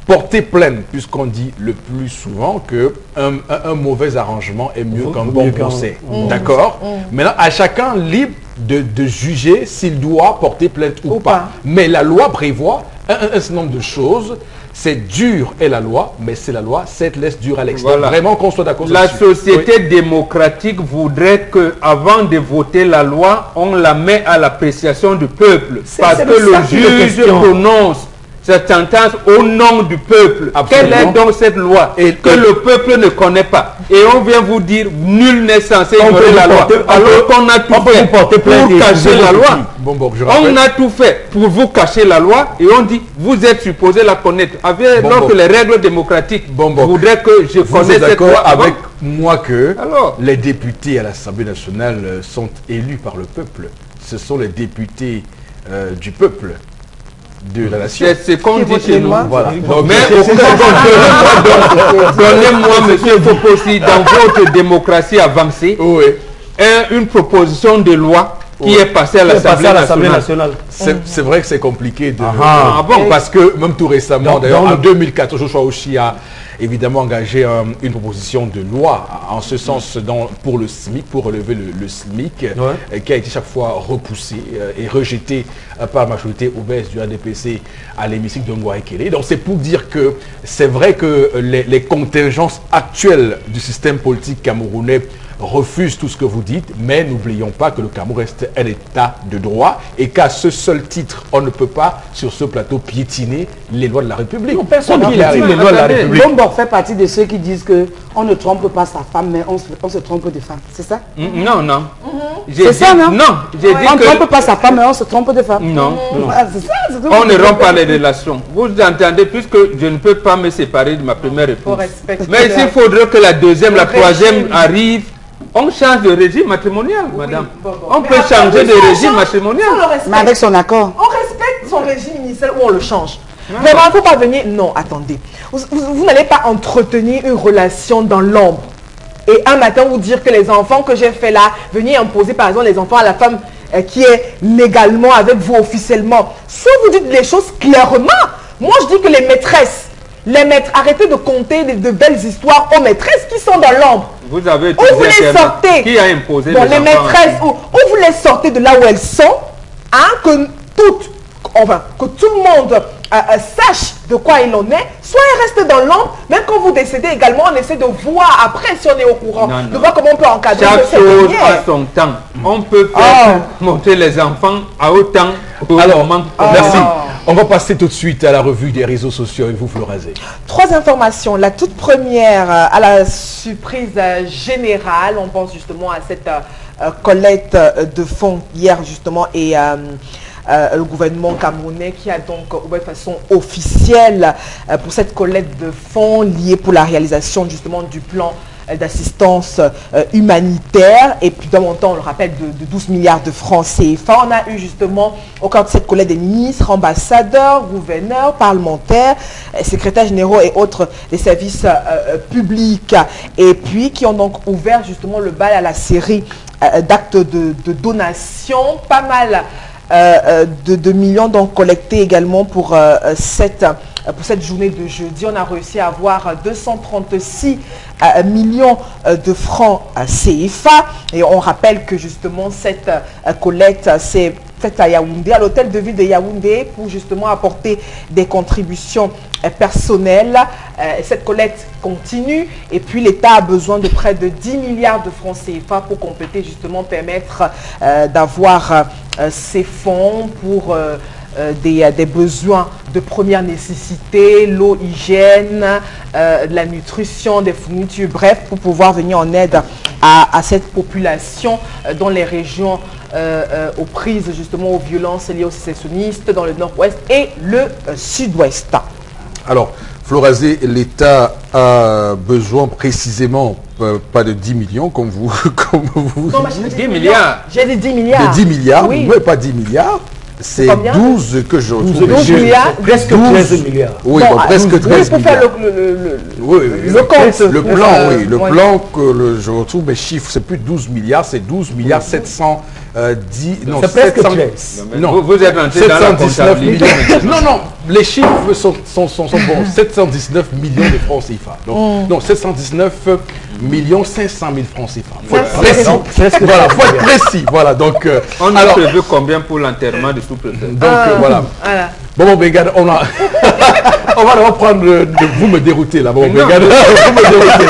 porter plainte, puisqu'on dit le plus souvent qu'un mauvais arrangement est mieux qu'un bon procès. D'accord? Maintenant, à chacun libre de juger s'il doit porter plainte ou pas. Mais la loi prévoit un certain nombre de choses. C'est dur est la loi, mais c'est la loi, cette laisse dur à l'extrême. Voilà. Vraiment qu'on soit d'accord. La société démocratique voudrait que, avant de voter la loi, on la met à l'appréciation du peuple. Parce que le juge prononce cette sentence au nom du peuple. Absolument. Quelle est donc cette loi que le peuple ne connaît pas? Et on vient vous dire, nul n'est censé ignorer la loi. Alors qu'on a tout fait pour cacher la loi. On a tout fait pour vous cacher la loi et on dit, vous êtes supposé la connaître. Alors que les règles démocratiques voudraient que je connaisse cette loi avec moi que les députés à l'Assemblée nationale sont élus par le peuple. Ce sont les députés du peuple. De la nation. C'est ce qu'on dit chez nous. Voilà. Mais donnez-moi, monsieur Foposi, dans votre démocratie avancée, une proposition de loi qui est passée à l'Assemblée nationale. C'est vrai que c'est compliqué de... parce que même tout récemment, d'ailleurs en 2014, Joshua Oshi a évidemment engagé une proposition de loi en ce sens pour le SMIC, pour relever le SMIC, qui a été chaque fois repoussé et rejeté par la majorité obèse du ADPC à l'hémicycle de Ngouaïkélé. Donc c'est pour dire que c'est vrai que les contingences actuelles du système politique camerounais refusent tout ce que vous dites, mais n'oublions pas que le Cameroun reste un état de droit et qu'à ce seul titre, on ne peut pas, sur ce plateau, piétiner les lois de la République. Non, personne ne piétine les lois de la République. Bombor fait partie de ceux qui disent que on ne trompe pas sa femme, mais on se trompe de femme. C'est ça? Non, non. C'est ça, non? Non, j'ai dit On ne que... trompe pas sa femme, mais on se trompe de femme. Non. Ah, c'est ça, c'est tout. On ne rompt pas les relations. Vous entendez, puisque je ne peux pas me séparer de ma première épouse. Mais s'il faudrait que la deuxième, la troisième arrive, on change de régime matrimonial, madame. On peut changer de régime matrimonial. Mais avec son accord. On respecte son régime initial ou on le change. Vraiment, il ne faut pas venir... Non, attendez. Vous n'allez pas entretenir une relation dans l'ombre. Et un matin, vous dire que les enfants que j'ai fait là, venir imposer par exemple les enfants à la femme qui est légalement avec vous officiellement. Soit vous dites les choses clairement. Moi, je dis que les maîtresses, arrêtez de conter de belles histoires aux maîtresses qui sont dans l'ombre. Vous avez où vous les sortez. Qui a imposé les maîtresses, où vous les sortez de là où elles sont, hein, que tout le monde sache de quoi il en est, soit il reste dans l'ombre, même quand vous décédez également, on essaie de voir après si on est au courant, de voir comment on peut encadrer chaque chose à son temps. On peut faire monter les enfants à autant. Alors, merci. On va passer tout de suite à la revue des réseaux sociaux et vous, Florazé. 3 informations. La toute première, à la surprise générale, on pense justement à cette collecte de fonds hier justement et le gouvernement camerounais qui a donc ouvert de façon officielle pour cette collecte de fonds liés pour la réalisation justement du plan d'assistance humanitaire et puis d'un montant, on le rappelle, de 12 milliards de francs CFA. On a eu justement au cœur de cette collecte des ministres, ambassadeurs, gouverneurs, parlementaires, secrétaires généraux et autres des services publics et puis qui ont donc ouvert justement le bal à la série d'actes de donation, pas mal de millions donc collectés également pour cette journée de jeudi. On a réussi à avoir 236 millions de francs CFA et on rappelle que justement cette collecte s'est faite à Yaoundé, à l'hôtel de ville de Yaoundé pour justement apporter des contributions personnelles. Cette collecte continue et puis l'État a besoin de près de 10 milliards de francs CFA pour compléter justement, permettre d'avoir ces fonds pour des besoins de première nécessité, l'eau, hygiène, de la nutrition, des fournitures, bref, pour pouvoir venir en aide à cette population dans les régions aux prises justement aux violences liées aux sécessionnistes dans le nord-ouest et le sud-ouest. Alors, Florazé, l'État a besoin précisément pas de 10 millions comme vous. Non, mais j'ai 10 milliards. J'ai dit 10 milliards. De 10 milliards, oui. Mais pas 10 milliards. C'est 12 que je retrouve. 12 milliards. Presque 13 milliards. Oui, bon, presque 13 pour milliards. faire le compte. Le plan, oui. Le plan que je retrouve, mes chiffres, c'est plus 12 milliards, c'est 12 milliards 710... Non, c'est presque 13. Non, vous êtes rentré dans la comptabilité. Non, non, les chiffres sont bons. 719 millions de francs CFA. Donc, non, 719 millions 500 000 francs CFA. Faut être précis. Voilà, faut être précis. Voilà, donc... On a prévu combien pour l'enterrement du sous-préfet? Donc, voilà. Bon, regarde, on a... on va reprendre... Vous me déroutez là. Bon, regarde, vous me déroutez.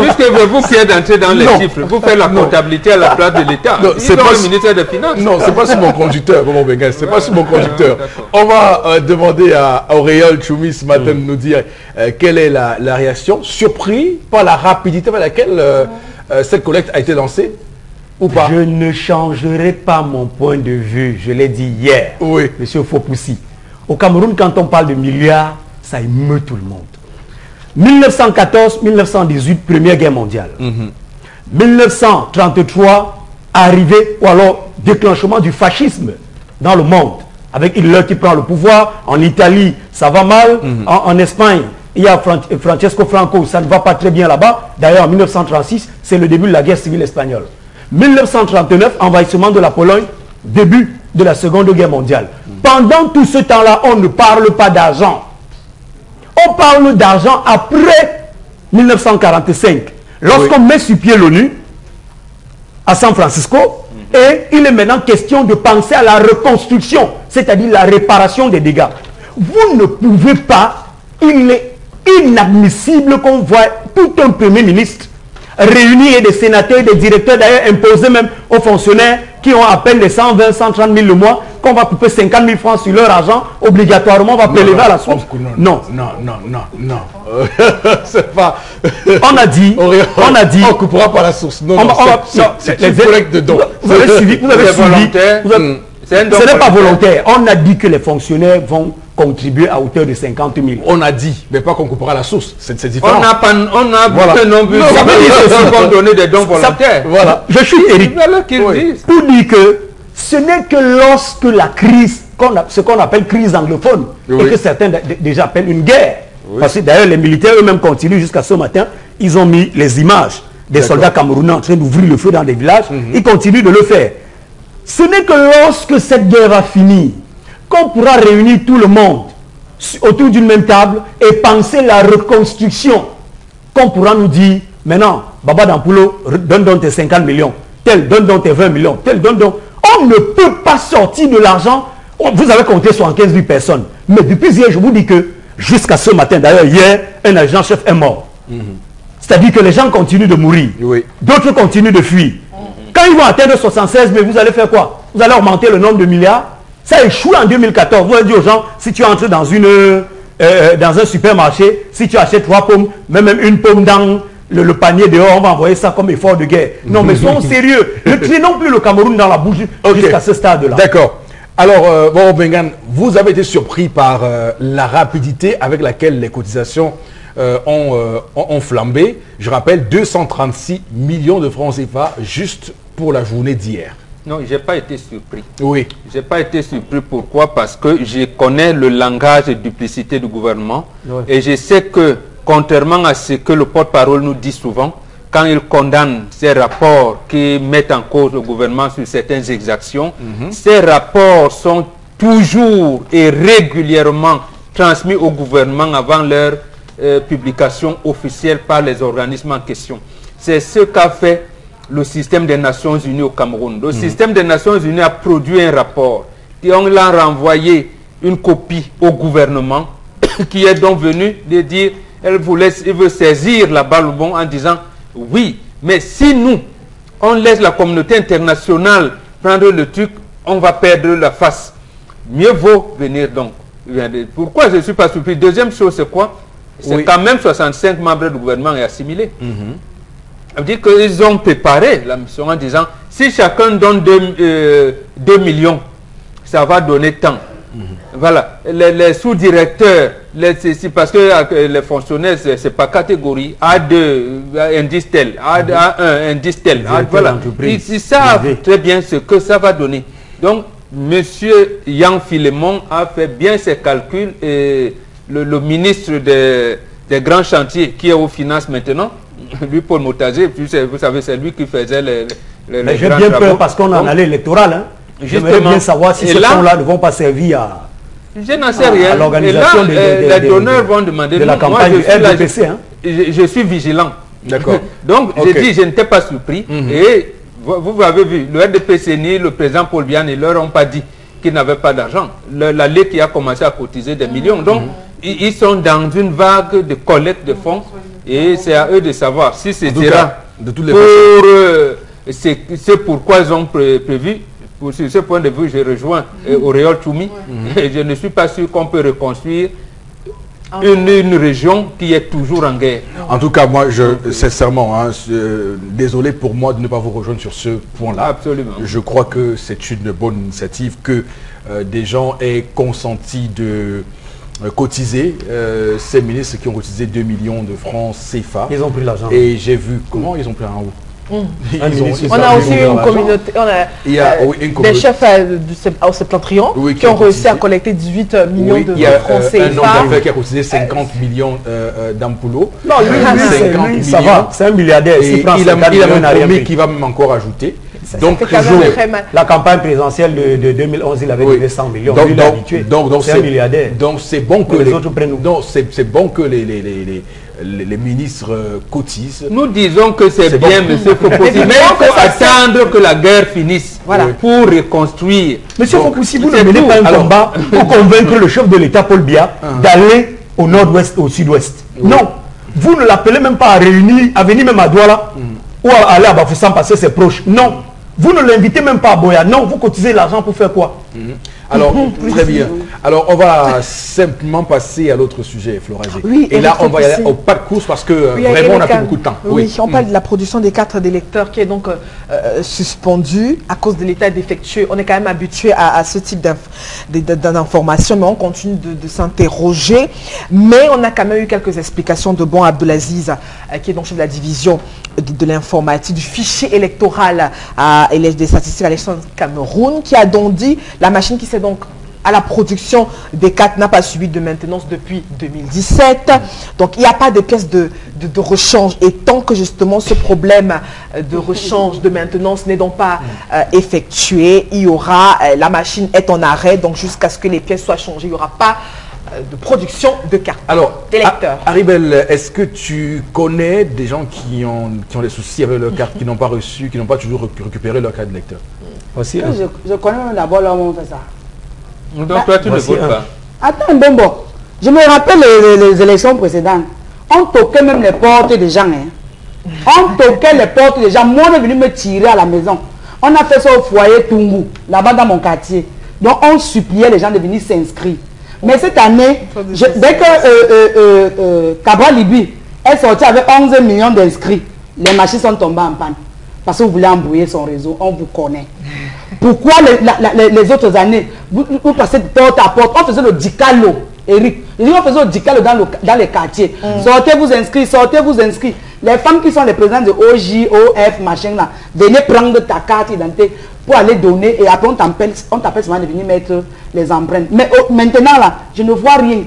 Puisque vous qui êtes entré dans les chiffres, vous faites la comptabilité à la place de l'État. C'est pas le ministère des Finances. Non, c'est pas sur mon conducteur. Bon, regarde, c'est pas sur mon conducteur. On va demander à Auréole Choumi ce matin de nous dire quelle est la réaction. Surpris par la rapidité avec laquelle cette collecte a été lancée ou pas? Je ne changerai pas mon point de vue. Je l'ai dit hier, oui. Monsieur Fopoussi. Au Cameroun, quand on parle de milliards, ça émeut tout le monde. 1914-1918, Première Guerre mondiale. 1933, arrivée ou alors déclenchement du fascisme dans le monde. Avec Hitler qui prend le pouvoir. En Italie, ça va mal. En Espagne, il y a Francesco Franco, ça ne va pas très bien là-bas. D'ailleurs, en 1936, c'est le début de la guerre civile espagnole. 1939, envahissement de la Pologne, début de la Seconde Guerre mondiale. Pendant tout ce temps-là, on ne parle pas d'argent. On parle d'argent après 1945. Lorsqu'on met sur pied l'ONU à San Francisco, et il est maintenant question de penser à la reconstruction, c'est-à-dire la réparation des dégâts. Vous ne pouvez pas, il est inadmissible qu'on voit tout un premier ministre réunir des sénateurs, des directeurs, d'ailleurs imposer même aux fonctionnaires qui ont à peine les 120, 130 000 le mois, qu'on va couper 50 000 francs sur leur argent, obligatoirement, on va prélever à la source. Non. C'est pas... On a dit... On ne coupera pas la source. Non, c'est une collecte de dons. Vous avez suivi. Ce n'est pas volontaire. On a dit que les fonctionnaires vont contribuer à hauteur de 50 000. On a dit, mais pas qu'on coupera la source. C'est différent. On a non plus. Ça veut dire qu'ils vont donner des dons volontaires. Voilà. Je suis Eric. Pour dire que ce n'est que lorsque la crise, ce qu'on appelle crise anglophone, et que certains déjà appellent une guerre. Parce que d'ailleurs, les militaires eux-mêmes continuent jusqu'à ce matin. Ils ont mis les images des soldats camerounais en train d'ouvrir le feu dans des villages. Ils continuent de le faire. Ce n'est que lorsque cette guerre va finir qu'on pourra réunir tout le monde autour d'une même table et penser la reconstruction. Qu'on pourra nous dire, maintenant, Baba Dampulo, donne donc tes 50 millions, tel, donne donc tes 20 millions, tel, donne donc. On ne peut pas sortir de l'argent. Vous avez compté 75 000 personnes. Mais depuis hier, je vous dis que jusqu'à ce matin, d'ailleurs, hier, un agent-chef est mort. C'est-à-dire que les gens continuent de mourir. D'autres continuent de fuir. Quand ils vont atteindre 76 000, vous allez faire quoi? Vous allez augmenter le nombre de milliards? Ça a échoué en 2014. Vous avez dit aux gens, si tu entres dans un supermarché, si tu achètes 3 pommes, même une pomme dans le panier dehors, on va envoyer ça comme effort de guerre. Non, mais soyons sérieux. Ne traînons plus le Cameroun dans la bouche jusqu'à ce stade-là. D'accord. Alors, bon, Bengan, vous avez été surpris par la rapidité avec laquelle les cotisations ont flambé. Je rappelle, 236 millions de francs CFA juste pour la journée d'hier. Non, je n'ai pas été surpris. Oui. Je n'ai pas été surpris. Pourquoi? Parce que je connais le langage de duplicité du gouvernement. Et je sais que, contrairement à ce que le porte-parole nous dit souvent, quand il condamne ces rapports qui mettent en cause le gouvernement sur certaines exactions, ces rapports sont toujours et régulièrement transmis au gouvernement avant leur publication officielle par les organismes en question. C'est ce qu'a fait le système des Nations Unies au Cameroun. Le système des Nations Unies a produit un rapport et on l'a renvoyé une copie au gouvernement qui est donc venu de dire il veut saisir la balle au bon en disant oui, mais si nous on laisse la communauté internationale prendre le truc, on va perdre la face. Mieux vaut venir donc. Pourquoi je ne suis pas surpris? Deuxième chose, c'est quoi? C'est quand même 65 membres du gouvernement et assimilés. Ça veut dire qu'ils ont préparé la mission en disant si chacun donne 2 millions, ça va donner tant. Voilà. Les sous-directeurs, parce que les fonctionnaires, ce n'est pas catégorie. A2, indice tel, A1, indice tel. Voilà. Ils savent très bien ce que ça va donner. Donc, M. Yang Philémon a fait bien ses calculs et le ministre des grands chantiers qui est aux finances maintenant, lui Paul Motazé, vous savez, c'est lui qui faisait les mais j'ai bien peur parce qu'on en allait électoral. Hein. J'aimerais bien savoir si ces fonds-là ne vont pas servir à... Je n'en sais rien. À l'organisation les donneurs vont demander... De la campagne du RDPC. Hein. Je suis vigilant. D'accord. Donc, j'ai dit, je n'étais pas surpris. Et vous avez vu, le RDPC ni le président Paul Biya ne leur ont pas dit qu'ils n'avaient pas d'argent. La Ligue qui a commencé à cotiser des millions. Donc, ils sont dans une vague de collecte de fonds. Et c'est à eux de savoir si c'est de toutes les c'est pourquoi ils ont prévu. Sur ce point de vue, je rejoins Auréole Choumi. Et je ne suis pas sûr qu'on peut reconstruire une région qui est toujours en guerre. En tout cas, moi, sincèrement, hein, désolé pour moi de ne pas vous rejoindre sur ce point-là. Absolument. Je crois que c'est une bonne initiative que des gens aient consenti de cotiser. Ces ministres qui ont cotisé 2 millions de francs CFA. Ils ont pris l'argent. Et j'ai vu comment ils ont pris un haut. On a aussi une communauté, des chefs au Septentrion qui ont réussi à collecter 18 millions de francs CFA. Il y a un homme d'affaires qui a cotisé 50 millions d'Ampulo. Non, lui, ça va, c'est un milliardaire. Et il a même promis qu'il va même encore ajouter. Donc, la campagne présidentielle de 2011, il avait donné 100 millions. Donc c'est un milliardaire. Donc c'est bon que les autres prennent. C'est bon que les ministres cotisent. Nous disons que c'est bien, M. Fopoussi, mais il faut attendre que la guerre finisse pour reconstruire. M. Fopoussi, vous ne menez pas un combat pour convaincre le chef de l'État, Paul Biya, d'aller au nord-ouest, au sud-ouest. Non, vous ne l'appelez même pas à réunir, à venir même à Douala ou à aller à Bafoussam parce que c'est proche. Non, Vous ne l'invitez même pas à Boya. Non, vous cotisez l'argent pour faire quoi? Alors, très bien. Alors, on va simplement passer à l'autre sujet, Florazé. Oui, et là, on va y aller au pas de course parce que vraiment, on n'a plus beaucoup de temps. Oui, on parle de la production des cartes d'électeurs qui est donc suspendue à cause de l'état défectueux. On est quand même habitué à ce type d'informations, mais on continue de s'interroger. Mais on a quand même eu quelques explications de Bon Abdelaziz, qui est donc chef de la division de l'informatique, du fichier électoral et des statistiques à l'élection Cameroun, qui a donc dit la machine qui s'est donc à la production des cartes n'a pas subi de maintenance depuis 2017. Donc il n'y a pas de pièces de rechange. Et tant que justement ce problème de rechange, de maintenance n'est donc pas effectué, il y aura, la machine est en arrêt, donc jusqu'à ce que les pièces soient changées, il n'y aura pas de production de cartes d'électeurs. Aribel, est-ce que tu connais des gens qui ont des soucis avec leurs cartes, qui n'ont pas reçu, qui n'ont pas toujours récupéré leur carte d'électeur? Je connais même d'abord l'homme où on fait ça. Donc toi, tu ne votes pas. Attends, bon. Je me rappelle les élections précédentes. On toquait même les portes des gens. Hein. On toquait les portes des gens. Moi, on est venu me tirer à la maison. On a fait ça au foyer Tungu, là-bas dans mon quartier. Donc, on suppliait les gens de venir s'inscrire. Mais cette année, dès que Cabral Libi est sorti avec 11 millions d'inscrits, les machines sont tombées en panne. Parce que vous voulez embrouiller son réseau, on vous connaît. Pourquoi les autres années, vous passez de porte à porte, on faisait le dicalo, Eric. On faisait le dicalo dans les quartiers. Sortez vous inscrits, sortez vous inscrits. Les femmes qui sont les présidentes de OJ, OF, machin là, venez prendre ta carte d'identité pour aller donner et après on t'appelle seulement de venir mettre les empreintes. Mais maintenant là, je ne vois rien.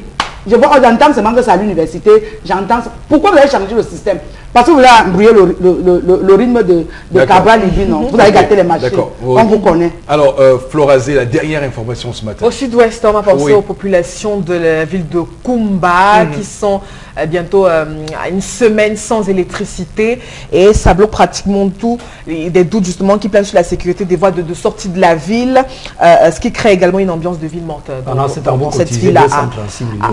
J'entends seulement que c'est à l'université, j'entends. Pourquoi vous avez changé le système? Parce que vous voulez embrouiller le rythme de Cabral Libi, non? Vous avez gâté les machines. On vous connaît. Alors, Florazé, la dernière information ce matin. Au sud-ouest, on va penser aux populations de la ville de Kumba qui sont bientôt à une semaine sans électricité et ça bloque pratiquement tout. Des doutes justement qui planent sur la sécurité des voies de sortie de la ville, ce qui crée également une ambiance de ville morte dans cette ville à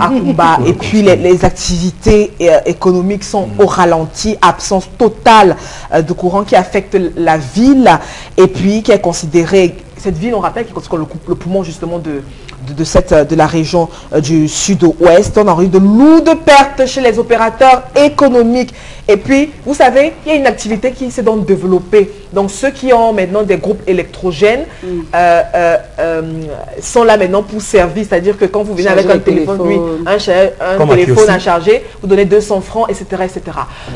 Kumba. Et puis les activités économiques sont au ralenti, absence totale de courant qui affecte la ville et puis qui est considérée, cette ville on rappelle, qui est le poumon justement de la région du sud-ouest. On a eu de lourdes pertes chez les opérateurs économiques. Et puis, vous savez, il y a une activité qui s'est donc développée. Donc, ceux qui ont maintenant des groupes électrogènes sont là maintenant pour servir. C'est-à-dire que quand vous venez avec un téléphone, un téléphone à charger, vous donnez 200 francs, etc. etc.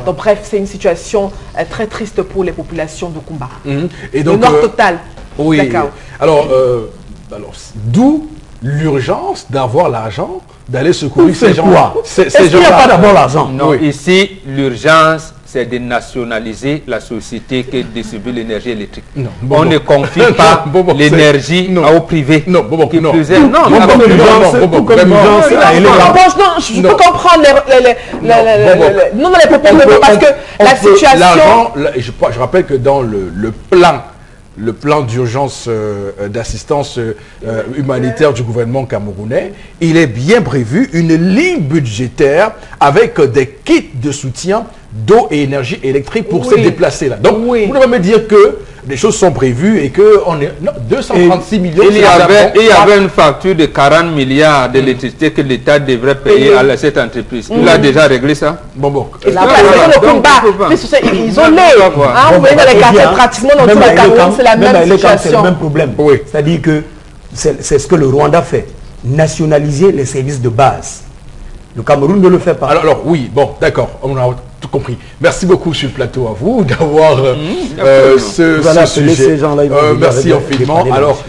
Donc, bref, c'est une situation très triste pour les populations de Kumba. Et donc, le nord total. Oui. Alors, d'où l'urgence d'avoir l'argent, d'aller secourir ces gens-là. Est-ce qu'il n'y a pas d'abord l'argent? Non, ici, l'urgence, c'est de nationaliser la société qui distribue l'énergie électrique. Non, on ne confie pas l'énergie au privé. Non, je peux comprendre les propos parce que la situation... Je rappelle que dans le plan d'urgence d'assistance humanitaire du gouvernement camerounais, il est bien prévu une ligne budgétaire avec des kits de soutien d'eau et énergie électrique pour se déplacer là. Donc, vous devez me dire que les choses sont prévues et que on est 236 millions. Il y avait une facture de 40 milliards d'électricité que l'État devrait payer à cette entreprise. Il a déjà réglé ça? Bon. Ils ont vous voyez dans les quartiers pratiquement dans tout le Cameroun, c'est la même situation. C'est le même problème. C'est-à-dire que c'est ce que le Rwanda fait. Nationaliser les services de base. Le Cameroun ne le fait pas. Alors oui, bon, d'accord, on a tout compris. Merci beaucoup sur le plateau à vous d'avoir ce sujet. Merci infiniment. Alors,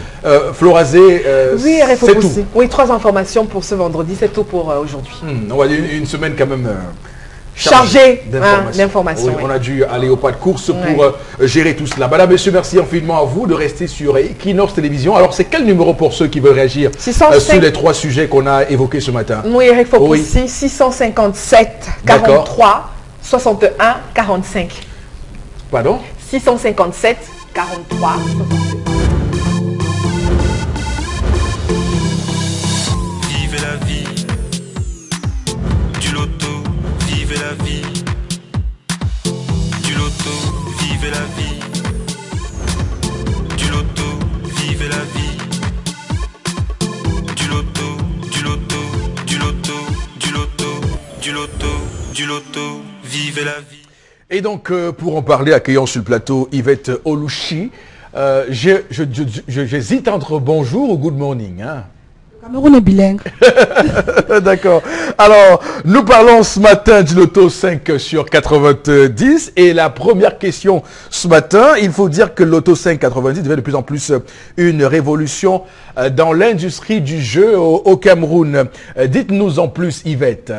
Florazé, c'est tout. Oui, 3 informations pour ce vendredi, c'est tout pour aujourd'hui. On va dire une semaine quand même chargée d'informations. On a dû aller au pas de course pour gérer tout cela. Madame, monsieur, merci infiniment à vous de rester sur Equinox Télévision. Alors, c'est quel numéro pour ceux qui veulent réagir sur les 3 sujets qu'on a évoqués ce matin? Oui, Eric Fopoussi, 657 43 61 45. Pardon? 657 43 61. Vivez la vie du loto, vivez la vie du loto, vivez la vie du loto, vivez la vie. Et donc, pour en parler, accueillons sur le plateau Yvette Oluchi. J'hésite entre bonjour ou good morning. Hein. Cameroun est bilingue. D'accord. Alors, nous parlons ce matin du loto 5 sur 90. Et la première question ce matin, il faut dire que le loto 5,90 devient de plus en plus une révolution dans l'industrie du jeu au Cameroun. Dites-nous en plus, Yvette.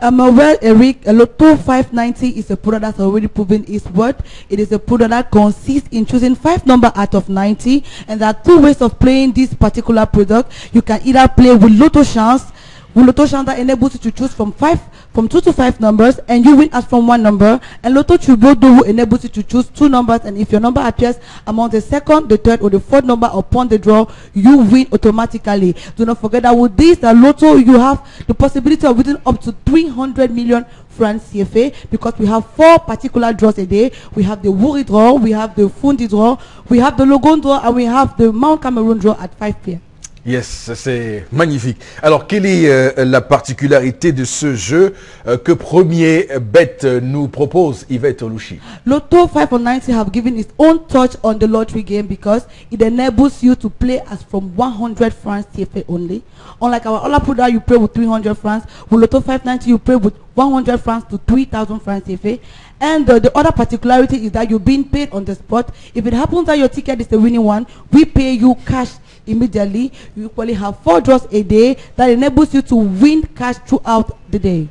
Well, Eric, Lotto 590 is a product that's already proven its worth. It is a product that consists in choosing 5 numbers out of 90. And there are 2 ways of playing this particular product. You can either play with Lotto Chance. With Lotto Chance that enables you to choose from 2 to 5 numbers, and you win as from 1 number. And Lotto Chubodo enables you to choose 2 numbers, and if your number appears among the 2nd, the 3rd, or the 4th number upon the draw, you win automatically. Do not forget that with this Lotto, you have the possibility of winning up to 300 million francs CFA, because we have 4 particular draws a day. We have the Wuri draw, we have the Fundi draw, we have the Logon draw, and we have the Mount Cameroon draw at 5 p.m. Yes, c'est magnifique. Alors, quelle est la particularité de ce jeu que Premier Bet nous propose, Yvette Oluchi? Lotto 590 have given its own touch on the lottery game because it enables you to play as from 100 francs CFA only. Unlike our other product, you play with 300 francs. With Lotto 590, you play with 100 francs to 3,000 francs CFA. And the other particularity is that you're being paid on the spot. If it happens that your ticket is the winning one, we pay you cash immediately. You equally have 4 draws a day that enables you to win cash throughout the day.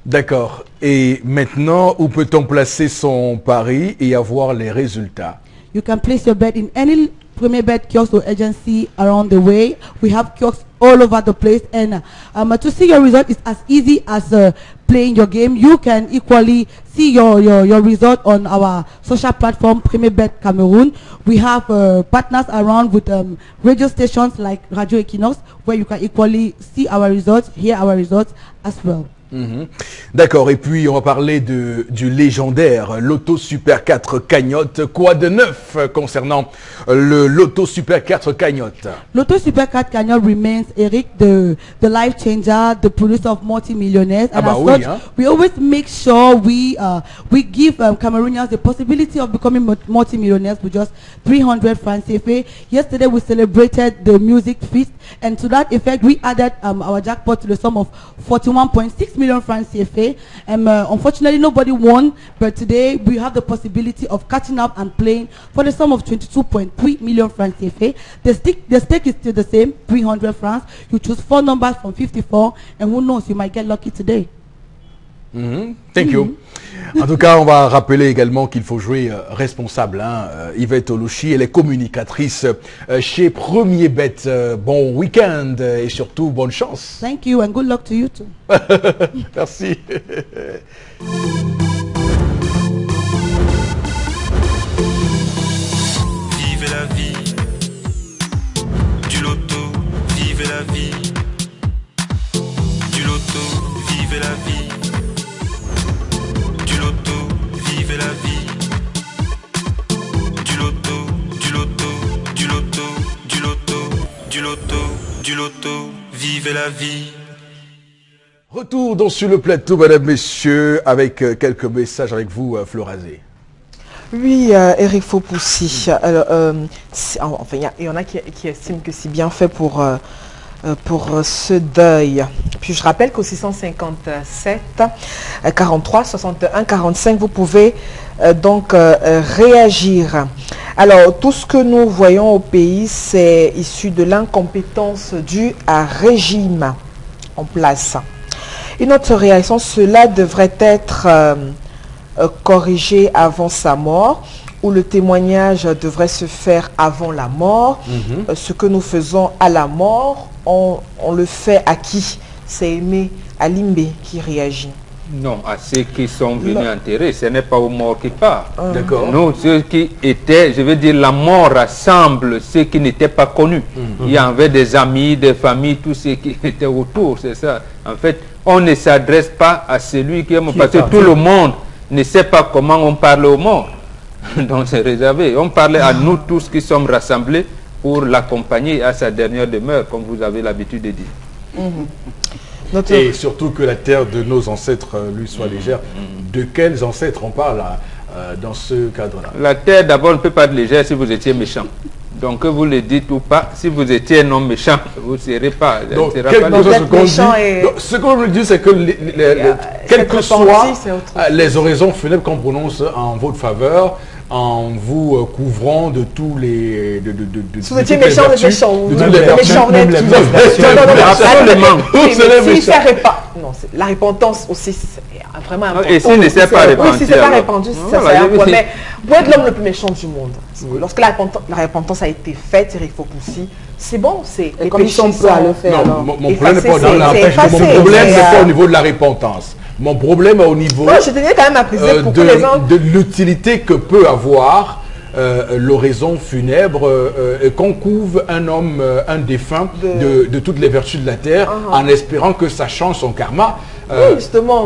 D'accord. Et maintenant, où peut-on placer son pari et avoir les résultats? You can place your bet in any Premier Bet kiosk or agency around the way. We have kiosks all over the place, and to see your result is as easy as playing your game. You can equally see your result on our social platform Premier Bet Cameroon. We have partners around with radio stations like Radio Equinox, where you can equally see our results, hear our results as well. D'accord, et puis on va parler du légendaire Lotto Super 4 Cagnotte. Quoi de neuf concernant le Lotto Super 4 Cagnotte? Lotto Super 4 Cagnotte remains, Eric, the life changer, the producer of multi-millionaires. And as such, we always make sure we give Cameroonians the possibility of becoming multi-millionaires with just 300 francs CFA. Yesterday we celebrated the music feast, and to that effect we added our jackpot to the sum of 41.6 million francs CFA. Unfortunately, nobody won, but today we have the possibility of catching up and playing for the sum of 22.3 million francs CFA. The stake is still the same, 300 francs. You choose 4 numbers from 54, and who knows, you might get lucky today. Thank you. En tout cas, on va rappeler également qu'il faut jouer responsable. Yvette Oluchi, elle est communicatrice chez Premier Bet. Bon week-end et surtout bonne chance. Thank you and good luck to you too. Merci. Vivez la vie du loto, vivez la vie du loto, vivez la vie du loto, vivez la vie du loto, du loto, du loto, du loto, du loto, du loto, vivez la vie. Retour dans sur le plateau, madame, messieurs, avec quelques messages avec vous, Florazé. Oui, Eric Faupoussi. Alors, enfin, il y en a qui estiment que c'est bien fait pour ce deuil. Puis je rappelle qu'au 657 43 61 45, vous pouvez donc réagir. Alors, tout ce que nous voyons au pays, c'est issu de l'incompétence due à régime en place. Une autre réaction, cela devrait être corrigé avant sa mort, où le témoignage devrait se faire avant la mort. Ce que nous faisons à la mort, on le fait à qui? C'est Aimé Alimbe qui réagit. Non, à ceux qui sont venus enterrer, ce n'est pas aux morts qui parlent. D'accord. Non, ceux qui étaient, je veux dire, la mort rassemble ceux qui n'étaient pas connus. Il y avait des amis, des familles, tous ceux qui étaient autour, c'est ça. En fait, on ne s'adresse pas à celui qui est mort, parce que tout le monde ne sait pas comment on parle aux morts. Donc c'est réservé. On parlait à nous tous qui sommes rassemblés pour l'accompagner à sa dernière demeure, comme vous avez l'habitude de dire. Et surtout que la terre de nos ancêtres lui soit légère. De quels ancêtres on parle dans ce cadre-là? La terre, d'abord, ne peut pas être légère si vous étiez méchant. Donc, que vous le dites ou pas, si vous étiez un homme méchant, vous ne serez pas. Donc, ce qu'on veut dire, c'est que quelles que soient les oraisons funèbres qu'on prononce en votre faveur, en vous couvrant de tous les... Si vous étiez méchant, vous êtes méchant. Non, la repentance aussi, c'est vraiment important. Et s'il ne s'est pas répandu, si ce n'est pas répandu, ça serait un point. Mais vous êtes l'homme le plus méchant du monde. Lorsque la repentance a été faite, il faut pousser. C'est bon, c'est les péchés sont prêts à le faire. Non, mon problème n'est pas dans la pêche. Mon problème n'est pas au niveau de la repentance. Mon problème est au niveau de l'utilité que peut avoir l'oraison funèbre qu'on couvre un homme, un défunt de toutes les vertus de la terre en espérant que ça change son karma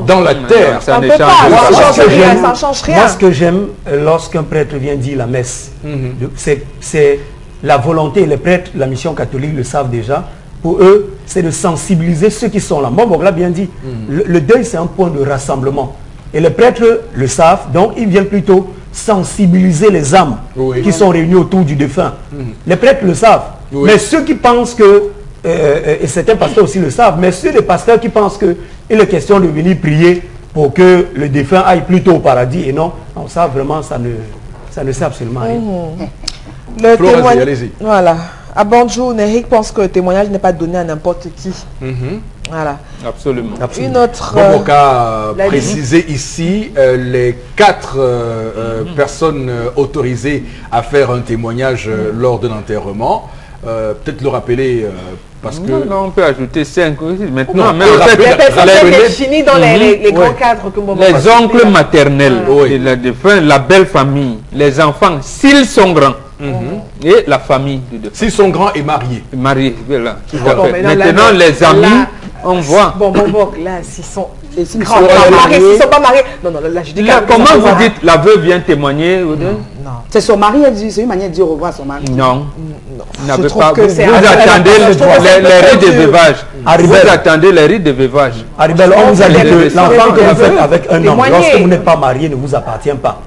dans la terre. Ça ne change rien. Moi, ce que j'aime lorsqu'un prêtre vient dire la messe, c'est la volonté. Les prêtres, la mission catholique le savent déjà. Pour eux, c'est de sensibiliser ceux qui sont là. Bon, on l'a bien dit. Le deuil, c'est un point de rassemblement. Et les prêtres le savent, donc ils viennent plutôt sensibiliser les âmes qui sont réunies autour du défunt. Les prêtres le savent. Mais ceux qui pensent que, et certains pasteurs aussi le savent, mais ceux des pasteurs qui pensent qu'il est question de venir prier pour que le défunt aille plutôt au paradis, et non, ça vraiment, ça ne sert absolument à rien. Le témoignage, voilà. À Bonjour, Eric pense que le témoignage n'est pas donné à n'importe qui. Voilà. Absolument. Une autre... Bon, qu'à préciser ici, les 4 personnes autorisées à faire un témoignage lors de l'enterrement, peut-être le rappeler parce que... Non, on peut ajouter 5 aussi. Maintenant, c'est fini dans les grands cadres que les oncles maternels, la belle famille, les enfants, s'ils sont grands, et la famille du défunt. S'ils sont grands et mariés. Mariés, voilà. Maintenant, les amis, on voit. Bon, là, s'ils sont... S'ils ne sont pas mariés, non, là, je dis comment vous dites, la veuve vient témoigner? Non. C'est son mari, c'est une manière de dire au revoir à son mari. Non. Vous attendez les rites de veuvage. Vous attendez les rites de veuvage. Aribel, on vous a dit que l'enfant que vous faites avec un homme, lorsque vous n'êtes pas marié, ne vous appartient pas.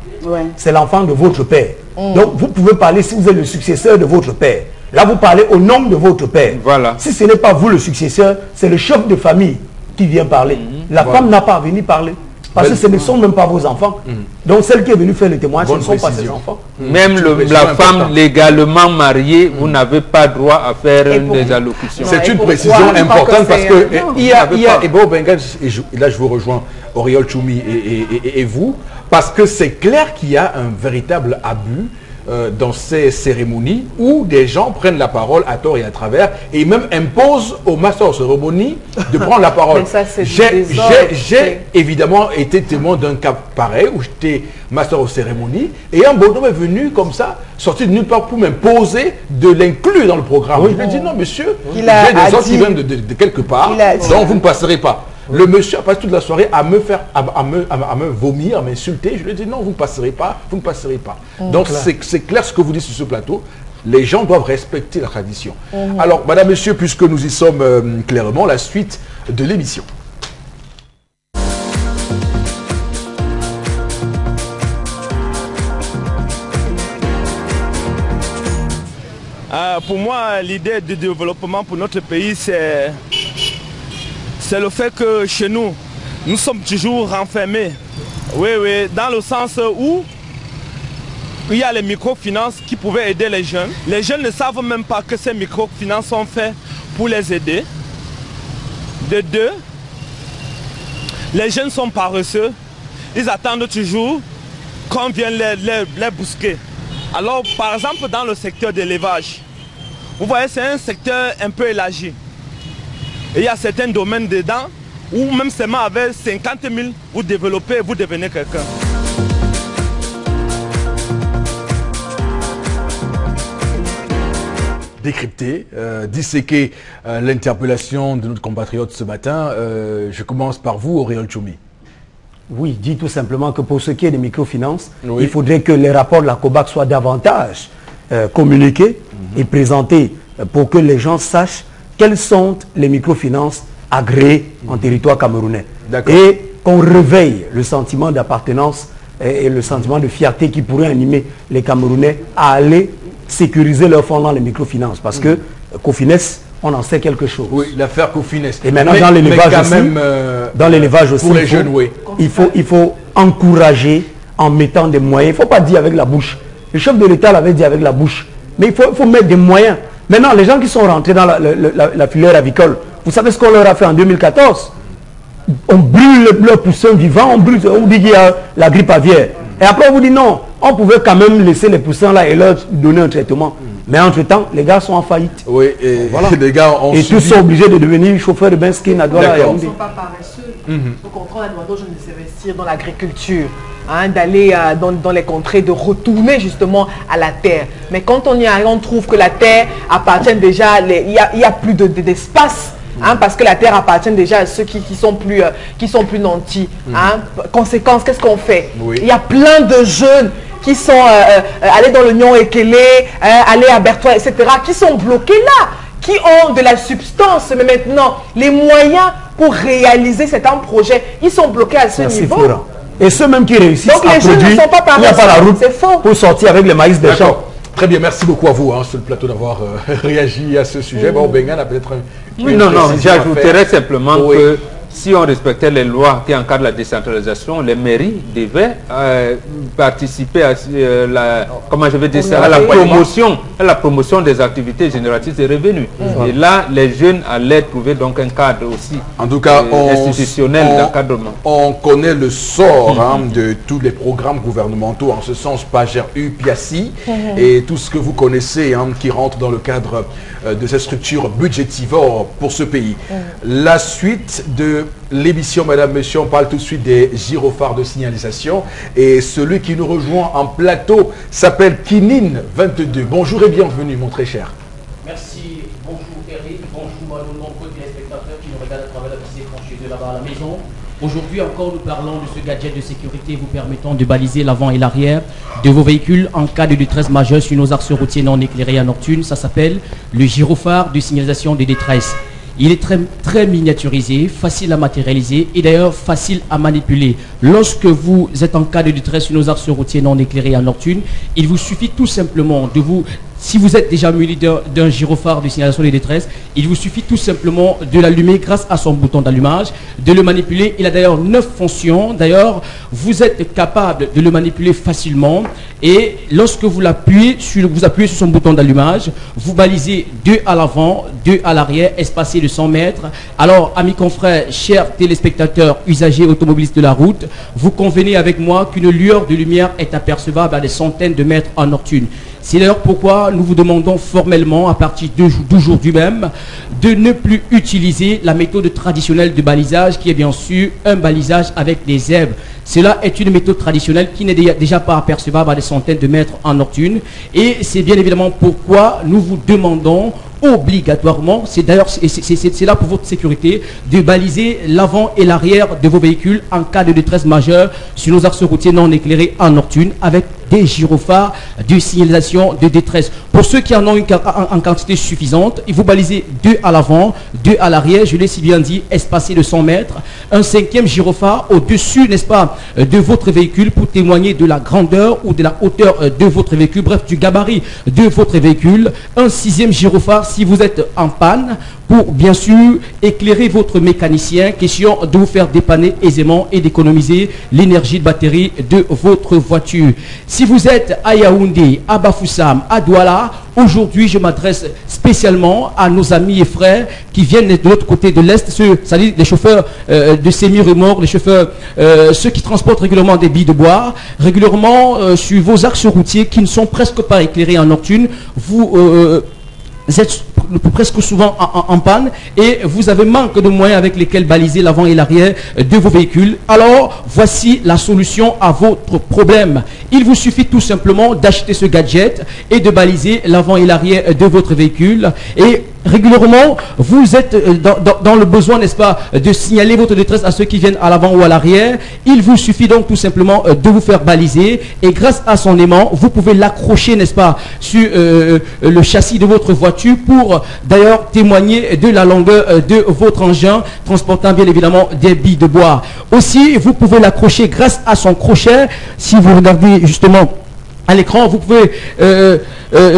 C'est l'enfant de votre père. Donc, vous pouvez parler si vous êtes le successeur de votre père. Là, vous parlez au nom de votre père. Voilà. Si ce n'est pas vous le successeur, c'est le chef de famille qui vient parler. La femme n'a pas à venir parler. Parce que ce ne sont même pas vos enfants. Donc, celle qui est venue faire le témoignage, ce ne sont pas ses enfants. Même la femme légalement mariée, vous n'avez pas droit à faire des allocutions. C'est une précision importante parce que il y a et bon, là je vous rejoins, Oriol Choumi et vous, parce que c'est clair qu'il y a un véritable abus dans ces cérémonies où des gens prennent la parole à tort et à travers et même imposent au master of cérémonie de prendre la parole. J'ai évidemment été témoin d'un cas pareil où j'étais master of cérémonie et un bonhomme est venu comme ça, sorti de nulle part pour m'imposer de l'inclure dans le programme. Je lui ai dit non monsieur, j'ai des autres qui viennent de quelque part, donc vous ne passerez pas. Le monsieur a passé toute la soirée à me vomir, à m'insulter. Je lui ai dit non, vous ne passerez pas, vous ne passerez pas. Donc c'est clair ce que vous dites sur ce plateau. Les gens doivent respecter la tradition. Alors, madame, monsieur, puisque nous y sommes clairement, la suite de l'émission. Pour moi, l'idée de développement pour notre pays, c'est le fait que chez nous, nous sommes toujours renfermés. Oui, dans le sens où il y a les microfinances qui pouvaient aider les jeunes. Les jeunes ne savent même pas que ces microfinances sont faites pour les aider. De deux, les jeunes sont paresseux. Ils attendent toujours qu'on vienne les bousquer. Alors, par exemple, dans le secteur de l'élevage, vous voyez, c'est un secteur un peu élargi. Et il y a certains domaines dedans où même seulement avec 50 000, vous développez, vous devenez quelqu'un. Décrypter, disséquer l'interpellation de notre compatriote ce matin. Je commence par vous, Oriol Choumi. Oui, dit tout simplement que pour ce qui est des microfinances, il faudrait que les rapports de la COBAC soient davantage communiqués et présentés pour que les gens sachent quelles sont les microfinances agréés en territoire camerounais. D'accord. Et qu'on réveille le sentiment d'appartenance et le sentiment de fierté qui pourrait animer les Camerounais à aller sécuriser leurs fonds dans les microfinances. Parce que Cofines, on en sait quelque chose. Oui, l'affaire Cofines. Et maintenant, dans l'élevage aussi, dans l'élevage aussi, pour les jeunes, oui. il faut encourager en mettant des moyens. Il ne faut pas dire avec la bouche. Le chef de l'État l'avait dit avec la bouche. Mais il faut mettre des moyens. Maintenant, les gens qui sont rentrés dans la filière avicole, vous savez ce qu'on leur a fait en 2014? On brûle leurs poussins vivants, on dit qu'il y a la grippe aviaire. Et après, on vous dit non, on pouvait quand même laisser les poussins là et leur donner un traitement. Mais entre-temps, les gars sont en faillite. Oui, et voilà. Les gars ont et tous sont obligés de devenir chauffeurs de Benskin à Douala. Ils ne sont pas paresseux. Au contraire, on a demandé aux jeunes de s'investir dans l'agriculture, d'aller dans les contrées, de retourner justement à la terre. Mais quand on y arrive, on trouve que la terre appartient déjà, il n'y a plus d'espace. Parce que la terre appartient déjà à ceux qui sont plus nantis. Conséquence, qu'est-ce qu'on fait? Il y a plein de jeunes qui sont allés dans l'Union Ekele, allés à Bertois, etc., qui sont bloqués là, qui ont de la substance, mais maintenant, les moyens pour réaliser certains projets, ils sont bloqués à ce niveau. Et ceux même qui réussissent donc, les jeunes ne sont pas paresseux, il n'y a pas la route pour sortir avec les maïs des champs. Très bien, merci beaucoup à vous sur le plateau d'avoir réagi à ce sujet. Bon, Bengan a peut-être non, j'ajouterais simplement que si on respectait les lois qui encadrent la décentralisation, les mairies devaient participer à la promotion des activités génératrices de revenus. Et là, les jeunes allaient trouver donc un cadre aussi en tout cas, institutionnel d'encadrement. On connaît le sort de tous les programmes gouvernementaux, en ce sens PAGER-U, PIACI, et tout ce que vous connaissez qui rentre dans le cadre de ces structures budgétivores pour ce pays. La suite de l'émission, madame, monsieur, on parle tout de suite des gyrophares de signalisation. Et celui qui nous rejoint en plateau s'appelle Kinin22. Bonjour et bienvenue, mon très cher. Merci. Bonjour Eric, bonjour à nos nombreux téléspectateurs qui nous regardent à travers la petite écran chez eux là-bas à la maison. Aujourd'hui encore, nous parlons de ce gadget de sécurité vous permettant de baliser l'avant et l'arrière de vos véhicules en cas de détresse majeure sur nos axes routiers non éclairés à nocturne. Ça s'appelle le gyrophare de signalisation de détresse. Il est très miniaturisé, facile à matérialiser et d'ailleurs facile à manipuler. Lorsque vous êtes en cas de détresse sur nos axes routiers non éclairés à nocturne, il vous suffit tout simplement de vous... Si vous êtes déjà muni d'un gyrophare de signalisation de détresse, il vous suffit tout simplement de l'allumer grâce à son bouton d'allumage, de le manipuler. Il a d'ailleurs 9 fonctions. D'ailleurs, vous êtes capable de le manipuler facilement. Et lorsque vous appuyez sur son bouton d'allumage, vous balisez 2 à l'avant, 2 à l'arrière, espacés de 100 mètres. Alors, amis confrères, chers téléspectateurs, usagers automobilistes de la route, vous convenez avec moi qu'une lueur de lumière est apercevable à des centaines de mètres en nocturne. C'est d'ailleurs pourquoi nous vous demandons formellement, à partir d'aujourd'hui même, de ne plus utiliser la méthode traditionnelle de balisage qui est bien sûr un balisage avec des zèbres. Cela est une méthode traditionnelle qui n'est déjà pas apercevable à des centaines de mètres en nocturne. Et c'est bien évidemment pourquoi nous vous demandons obligatoirement, c'est là pour votre sécurité, de baliser l'avant et l'arrière de vos véhicules en cas de détresse majeure sur nos axes routiers non éclairés en nocturne avec des gyrophares de signalisation de détresse. Pour ceux qui en ont en quantité suffisante, il faut baliser 2 à l'avant, 2 à l'arrière, je l'ai si bien dit, espacé de 100 mètres, un 5e gyrophare au-dessus, n'est-ce pas, de votre véhicule pour témoigner de la grandeur ou de la hauteur de votre véhicule, bref, du gabarit de votre véhicule, un 6e gyrophare si vous êtes en panne, pour bien sûr éclairer votre mécanicien, question de vous faire dépanner aisément et d'économiser l'énergie de batterie de votre voiture. Si vous êtes à Yaoundé, à Bafoussam, à Douala, aujourd'hui je m'adresse spécialement à nos amis et frères qui viennent de l'autre côté de l'Est, c'est-à-dire les chauffeurs de semi-remorques, les chauffeurs, ceux qui transportent régulièrement des billes de bois, régulièrement sur vos axes routiers qui ne sont presque pas éclairés en nocturne, vous êtes presque souvent en panne et vous avez manque de moyens avec lesquels baliser l'avant et l'arrière de vos véhicules. Alors, voici la solution à votre problème. Il vous suffit tout simplement d'acheter ce gadget et de baliser l'avant et l'arrière de votre véhicule. Et régulièrement, vous êtes dans le besoin, n'est-ce pas, de signaler votre détresse à ceux qui viennent à l'avant ou à l'arrière. Il vous suffit donc tout simplement de vous faire baliser et grâce à son aimant, vous pouvez l'accrocher, n'est-ce pas, sur le châssis de votre voiture pour pour d'ailleurs témoigner de la longueur de votre engin, transportant bien évidemment des billes de bois. Aussi, vous pouvez l'accrocher grâce à son crochet. Si vous regardez justement à l'écran, vous pouvez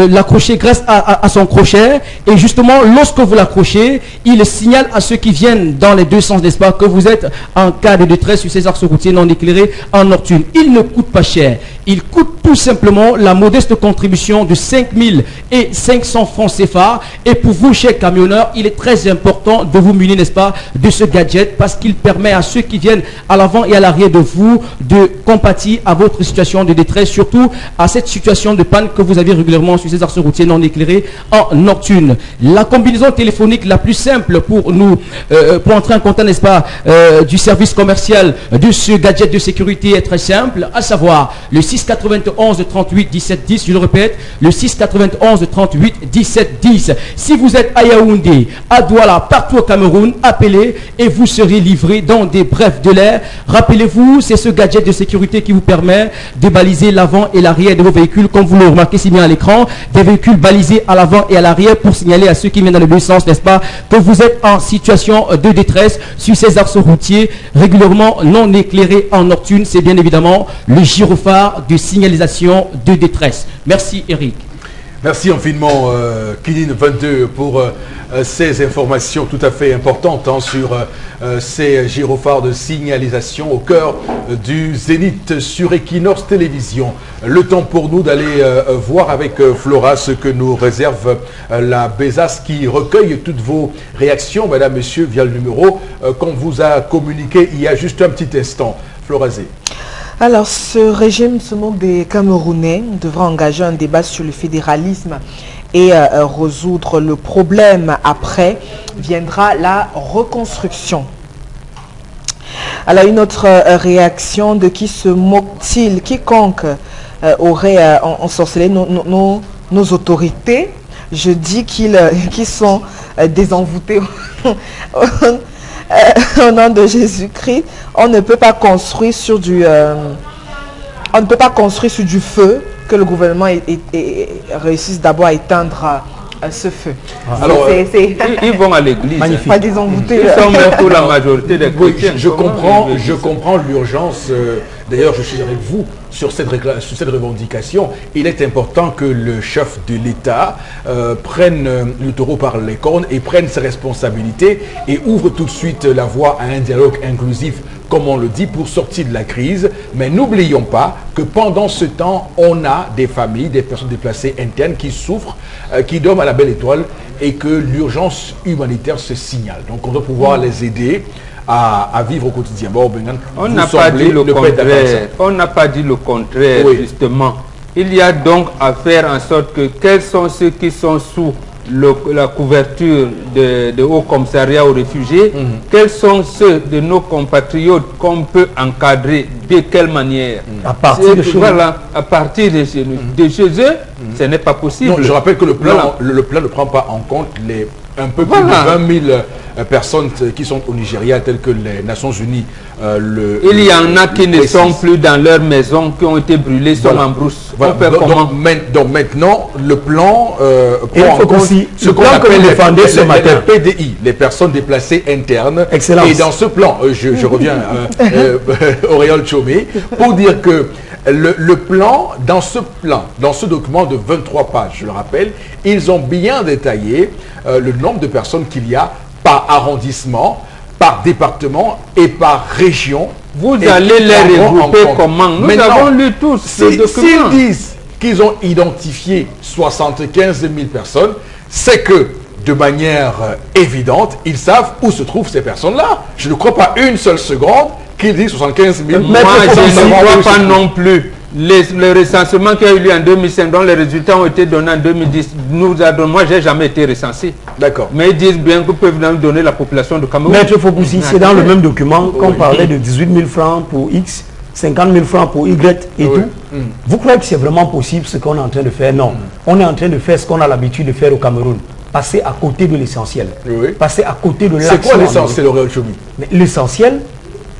l'accrocher grâce à son crochet, et justement lorsque vous l'accrochez, il signale à ceux qui viennent dans les deux sens, n'est-ce pas, que vous êtes en cas de détresse sur ces axes routiers non éclairés en nocturne. Il ne coûte pas cher, il coûte tout simplement la modeste contribution de 5500 francs CFA, et pour vous, chers camionneurs, il est très important de vous munir, n'est-ce pas, de ce gadget, parce qu'il permet à ceux qui viennent à l'avant et à l'arrière de vous de compatir à votre situation de détresse, surtout à cette situation de panne que vous avez régulièrement sur ces axes routiers non éclairés en nocturne. La combinaison téléphonique la plus simple pour nous, pour entrer en contact, n'est-ce pas, du service commercial de ce gadget de sécurité est très simple, à savoir le 691 38 17 10, je le répète, le 691 38 17 10. Si vous êtes à Yaoundé, à Douala, partout au Cameroun, appelez et vous serez livré dans des brefs de l'air. Rappelez-vous, c'est ce gadget de sécurité qui vous permet de baliser l'avant et l'arrière de vos véhicules, comme vous le remarquez si bien à l'écran, des véhicules balisés à l'avant et à l'arrière pour signaler à ceux qui viennent dans le bon sens, n'est-ce pas, que vous êtes en situation de détresse sur ces axes routiers régulièrement non éclairés en nocturne. C'est bien évidemment le gyrophare de signalisation de détresse. Merci Eric. Merci infiniment Kinin 22 pour ces informations tout à fait importantes sur ces gyrophares de signalisation au cœur du Zénith sur Equinox Télévision. Le temps pour nous d'aller voir avec Flora ce que nous réserve la Besace qui recueille toutes vos réactions, madame, monsieur, via le numéro qu'on vous a communiqué il y a juste un petit instant. Flora Zé. Alors, ce régime se moque des Camerounais, devra engager un débat sur le fédéralisme et résoudre le problème. Après, viendra la reconstruction. Alors, une autre réaction: de qui se moque-t-il? Quiconque aurait ensorcelé nos autorités, je dis qu'ils sont désenvoûtés. Au nom de Jésus-Christ, on ne peut pas construire sur du feu, que le gouvernement réussisse d'abord à éteindre ce feu. Alors, ils vont à l'église. Pas désenvoûtés. Ils sont même pour la majorité des chrétiens. Je comprends l'urgence. D'ailleurs, je suis avec vous sur cette revendication. Il est important que le chef de l'État prenne le taureau par les cornes et prenne ses responsabilités et ouvre tout de suite la voie à un dialogue inclusif, comme on le dit, pour sortir de la crise. Mais n'oublions pas que pendant ce temps, on a des familles, des personnes déplacées internes qui souffrent, qui dorment à la belle étoile, et que l'urgence humanitaire se signale. Donc on doit pouvoir les aider à vivre au quotidien. Bon, on n'a pas dit le contraire. On n'a pas dit le contraire, oui. Justement. Il y a donc à faire en sorte que quels sont ceux qui sont sous la couverture de Haut Commissariat aux réfugiés, quels sont ceux de nos compatriotes qu'on peut encadrer, de quelle manière? À partir de chez nous. Voilà, à partir de chez nous. De chez eux, ce n'est pas possible. Non, je rappelle que le plan ne prend pas en compte un peu plus de 20 000 personnes qui sont au Nigeria, telles que les Nations Unies. Il y en a qui ne sont plus dans leur maison, qui ont été brûlés, sont en brousse. Voilà. Donc maintenant, le plan prend en compte ce qu'on appelle les PDI, les personnes déplacées internes. Excellence. Et dans ce plan, je reviens Auréole Chomé, pour dire que le plan, dans ce document de 23 pages, je le rappelle, ils ont bien détaillé le nombre de personnes qu'il y a par arrondissement, par département et par région. Vous allez les regrouper comment? Nous avons lu tous ce document. S'ils disent qu'ils ont identifié 75 000 personnes, c'est que de manière évidente, ils savent où se trouvent ces personnes-là. Je ne crois pas une seule seconde qu'ils disent 75 000. Moi, je ne crois pas non plus. Le recensement qui a eu lieu en 2005, dont les résultats ont été donnés en 2010, moi, je n'ai jamais été recensé. D'accord. Mais ils disent bien que peuvent nous donner la population de Cameroun. Maître Fopoussi, c'est dans le même document qu'on parlait de 18 000 francs pour X, 50 000 francs pour Y et tout. Vous croyez que c'est vraiment possible ce qu'on est en train de faire? Non. On est en train de faire ce qu'on a l'habitude de faire au Cameroun. Passer à côté de l'essentiel. Passer à côté de l'action. C'est quoi l'essentiel, Auréole Chomé? L'essentiel,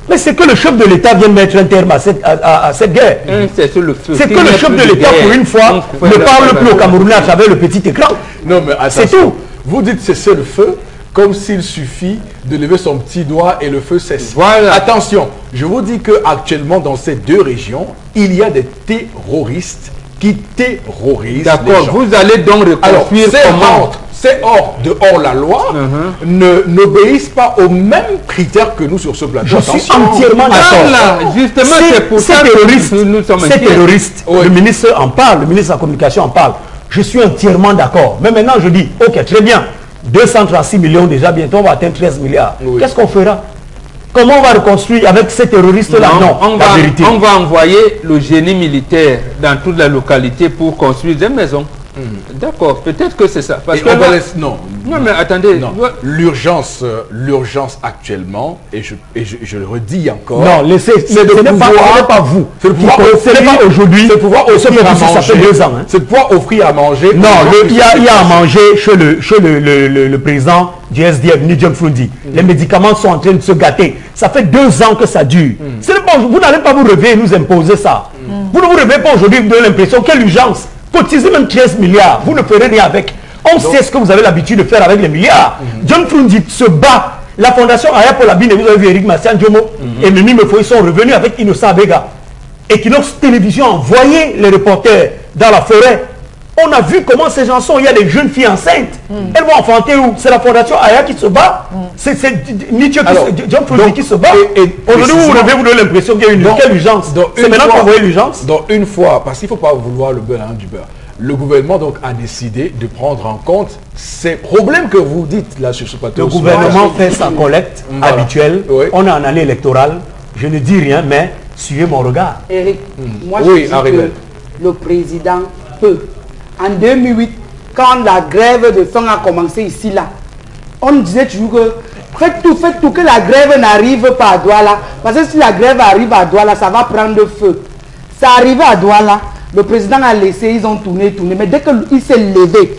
mais c'est que le chef de l'État vient mettre un terme à cette guerre. C'est que le chef de l'État, pour une fois, ne parle plus au Camerounais à travers le petit écran. Non, mais c'est tout. vous dites cesser le feu, comme s'il suffit de lever son petit doigt et le feu cesse. Voilà. Attention, je vous dis qu'actuellement dans ces deux régions, il y a des terroristes qui terrorisent. D'accord, vous allez donc reconstruire comment? C'est hors la loi, n'obéissent pas aux mêmes critères que nous sur ce plateau. Je suis entièrement d'accord. Justement, c'est pour ça que nous sommes ces terroristes, le ministre en parle, le ministre de la Communication en parle. Je suis entièrement d'accord. Mais maintenant, je dis, ok, très bien, 236 millions déjà, bientôt on va atteindre 13 milliards. Qu'est-ce qu'on fera? Comment on va reconstruire avec ces terroristes-là? Non, on va envoyer le génie militaire dans toute la localité pour construire des maisons. D'accord, peut-être que c'est ça. Parce que non, mais attendez. L'urgence actuellement, et je le redis encore. Non, ce n'est pas vous. Ce n'est pas aujourd'hui. C'est pouvoir offrir à manger. Ça fait 2 ans. C'est pouvoir offrir à manger. Non, il y a à manger chez le président du SDF, Nidjem Frundi. Les médicaments sont en train de se gâter. Ça fait 2 ans que ça dure. Vous n'allez pas vous réveiller et nous imposer ça. Vous ne vous réveillez pas aujourd'hui, vous donnez l'impression quelle urgence. Cotisez même 13 milliards, vous ne ferez rien avec. On sait ce que vous avez l'habitude de faire avec les milliards. John Frundi se bat. La fondation Aya pour la Bine, vous avez vu Eric Massian Djomo et Mimi Mefo, ils sont revenus avec Innocent Abega. Equinox Télévision a envoyé les reporters dans la forêt. On a vu comment ces gens sont. Il y a des jeunes filles enceintes. Elles vont enfanter où? C'est la fondation Aya qui se bat. C'est John Frundi qui se bat. Aujourd'hui, vous avez l'impression qu'il y a une quelle urgence. C'est maintenant qu'on voit l'urgence. Dans une fois, parce qu'il ne faut pas vouloir le beurre du beurre. Le gouvernement donc a décidé de prendre en compte ces problèmes que vous dites là sur ce plateau. Le gouvernement fait sa collecte habituelle. On est en année électorale. Je ne dis rien, mais suivez mon regard. Eric, moi je dis que le président peut. En 2008, quand la grève de faim a commencé ici là, on disait toujours que faites tout que la grève n'arrive pas à Douala. Parce que si la grève arrive à Douala, ça va prendre feu. Ça arrive à Douala. Le président a laissé, ils ont tourné. Mais dès qu'il s'est levé,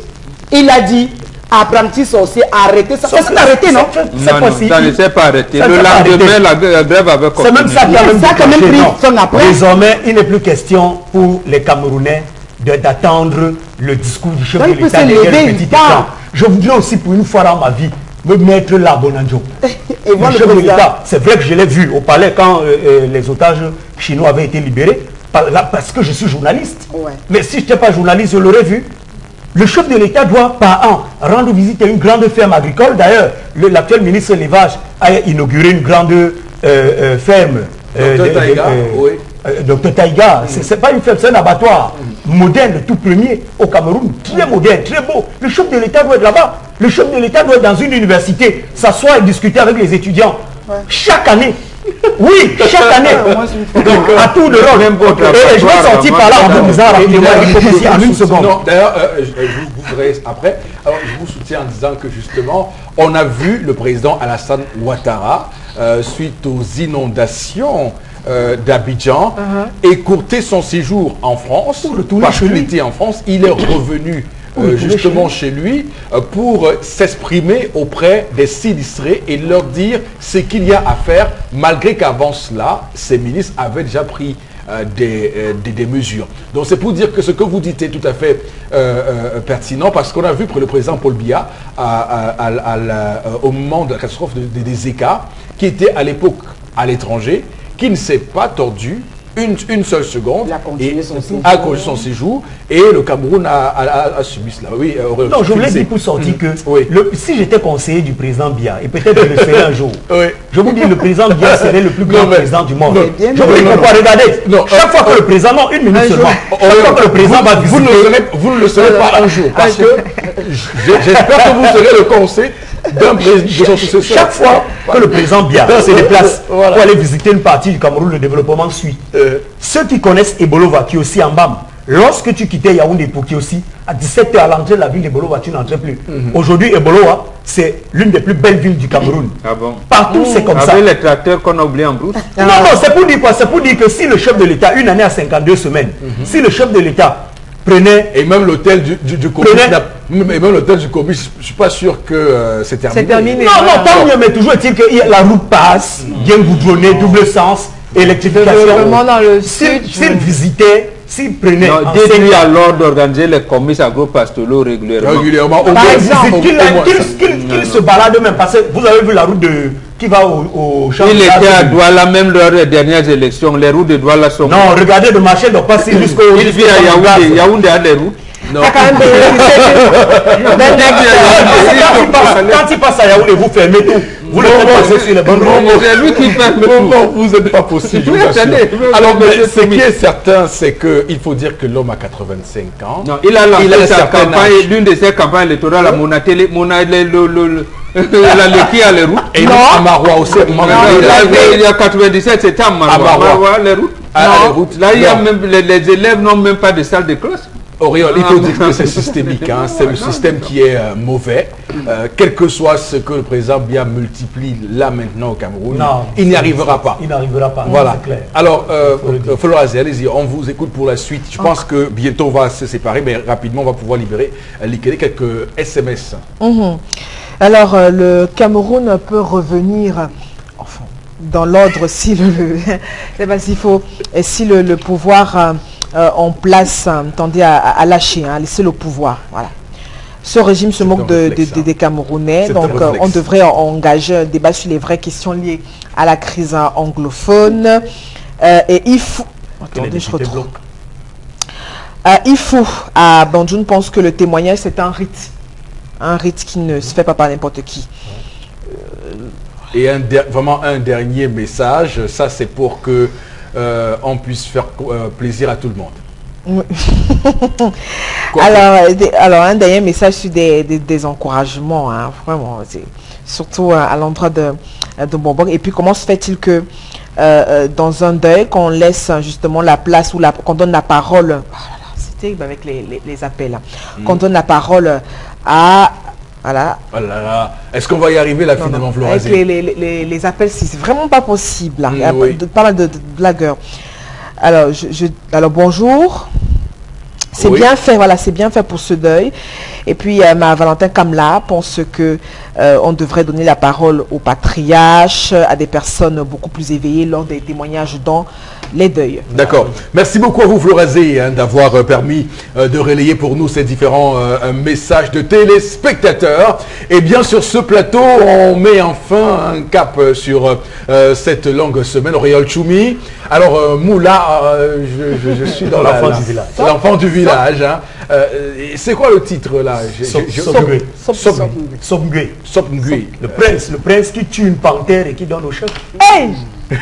il a dit, apprenti sorcier, arrêtez ça. Ça s'est arrêté, non? Non, ça ne s'est pas arrêté. Le lendemain, la grève avait continué. C'est même ça qui a même pris son après. Désormais, il n'est plus question pour les Camerounais d'attendre le discours du chef de l'État derrière le petit écran. Je voudrais aussi pour une fois dans ma vie me mettre là, Bonanjo. Le chef de l'État, c'est vrai que je l'ai vu au palais quand les otages chinois avaient été libérés. Parce que je suis journaliste. Mais si je n'étais pas journaliste, je l'aurais vu. Le chef de l'État doit par an rendre visite à une grande ferme agricole. D'ailleurs, l'actuel ministre de l'élevage a inauguré une grande ferme. Docteur Taïga, c'est pas une ferme, c'est un abattoir moderne, le tout premier au Cameroun, très moderne, très beau. Le chef de l'État doit être là-bas. Le chef de l'État doit être dans une université, s'asseoir et discuter avec les étudiants. Chaque année. Oui, chaque année. À tout de rôle. Et je vais sortir par là en vous disant rapidement, en une seconde. D'ailleurs, je vous ferai après. Alors, je vous soutiens en disant que justement, on a vu le président Alassane Ouattara, suite aux inondations d'Abidjan, écourter son séjour en France. Parce qu'il était en France, il est revenu justement chez lui pour s'exprimer auprès des sinistrés et leur dire ce qu'il y a à faire, malgré qu'avant cela, ces ministres avaient déjà pris des mesures. Donc c'est pour dire que ce que vous dites est tout à fait pertinent, parce qu'on a vu que le président Paul Biya, au moment de la catastrophe des écarts, qui était à l'époque à l'étranger, qui ne s'est pas tordu une seule seconde, a continué son séjour, et le Cameroun a subi cela. Oui, non, je voulais dire pour sortir que si j'étais conseiller du président Biya, et peut-être je le serai un jour, je vous dis le président Biya serait le plus grand président du monde. Je vous dis pourquoi, regardez, chaque fois que le président, non, une minute seulement, chaque fois que le président va visiter, vous ne le serez pas un jour, parce que j'espère que vous serez le conseil d'un président. Chaque fois que le président Biya se déplace pour aller visiter une partie du Cameroun, le développement suit. Ceux qui connaissent Ebolova, qui est aussi en BAM, lorsque tu quittais Yaoundé pour qui aussi, à 17h à l'entrée de la ville d'Ebolova, tu n'entrais plus. Aujourd'hui, Ebolova, c'est l'une des plus belles villes du Cameroun. Ah bon? Partout, c'est comme ça. Avec les tracteurs qu'on a oubliés en brousse. Non, c'est pour dire quoi? C'est pour dire que si le chef de l'État, une année à 52 semaines, si le chef de l'État prenait... Et même l'hôtel du Kobi, je ne suis pas sûr que c'est terminé. C'est terminé. Non, tant mieux, mais toujours est-il que la route passe, bien goudronnée, double sens, électrification. Vraiment dans le sud. S'il visitait s'ils prenaient... Dites-lui alors d'organiser les comices agro-pastoraux régulièrement. Par exemple, qu'ils se baladent même, parce que vous avez vu la route qui va au champ. Il était à Douala, même lors des dernières élections, les routes de Douala sont... Non, regardez, le marché doit passer jusqu'au... Il vit à Yaoundé, Yaoundé a des routes. Non. Quand il passe à Yaoundé, vous fermez tout. Vous le faites passer sur les bonnes routes. C'est lui qui fait tout. Vous n'êtes pas possible. Alors, ce qui est certain, c'est qu'il faut dire que l'homme a 85 ans. Non, il a lancé sa campagne, l'une de ses campagnes électorales à Monatélé, qui a les routes. Et à Marois aussi. Il y a 97, c'était à Marois, les routes. Là, il y a même, les élèves n'ont même pas de salle de classe. Auriol, il faut dire que c'est systémique, hein. C'est le système qui est mauvais. Quel que soit ce que le président Biya multiplie là maintenant au Cameroun, il n'y arrivera pas. Il n'arrivera pas, voilà. C'est clair. Alors, Florazé, allez-y, on vous écoute pour la suite. Je pense que bientôt on va se séparer, mais rapidement on va pouvoir libérer quelques SMS. Alors, le Cameroun peut revenir... Enfin, dans l'ordre si le pouvoir en place tendait à lâcher, à laisser le pouvoir. Voilà. Ce régime se moque des Camerounais, donc on devrait engager un débat sur les vraies questions liées à la crise anglophone. Et il faut... Attendez, je retrouve. Il faut, à Bandjoun pense que le témoignage c'est un rite qui ne se fait pas par n'importe qui. Et vraiment un dernier message, ça c'est pour que on puisse faire plaisir à tout le monde. Oui. alors un dernier message sur des encouragements, hein, vraiment, surtout à l'endroit de Bonbon. Et puis comment se fait-il que dans un deuil, qu'on laisse justement la place, ou qu'on donne la parole, c'est terrible avec les appels, qu'on donne la parole à... Voilà. Oh là là. Est-ce qu'on va y arriver là finalement, Florazé? Avec les appels, c'est vraiment pas possible. Il y a pas mal de blagueurs. Alors, bonjour. C'est bien fait, voilà, c'est bien fait pour ce deuil. Et puis, Valentin Kamla pense que on devrait donner la parole aux patriarches, à des personnes beaucoup plus éveillées lors des témoignages dans les deuils. D'accord. Merci beaucoup à vous, Florazé, d'avoir permis de relayer pour nous ces différents messages de téléspectateurs. Et bien, sur ce plateau, on met enfin un cap sur cette longue semaine. Auriol Choumi. Alors, Moula, je suis dans l'enfant du village. L'enfant du village. Hein. C'est quoi le titre là? Sobngui. Le prince qui tue une panthère et qui donne au chef. Hey! Il est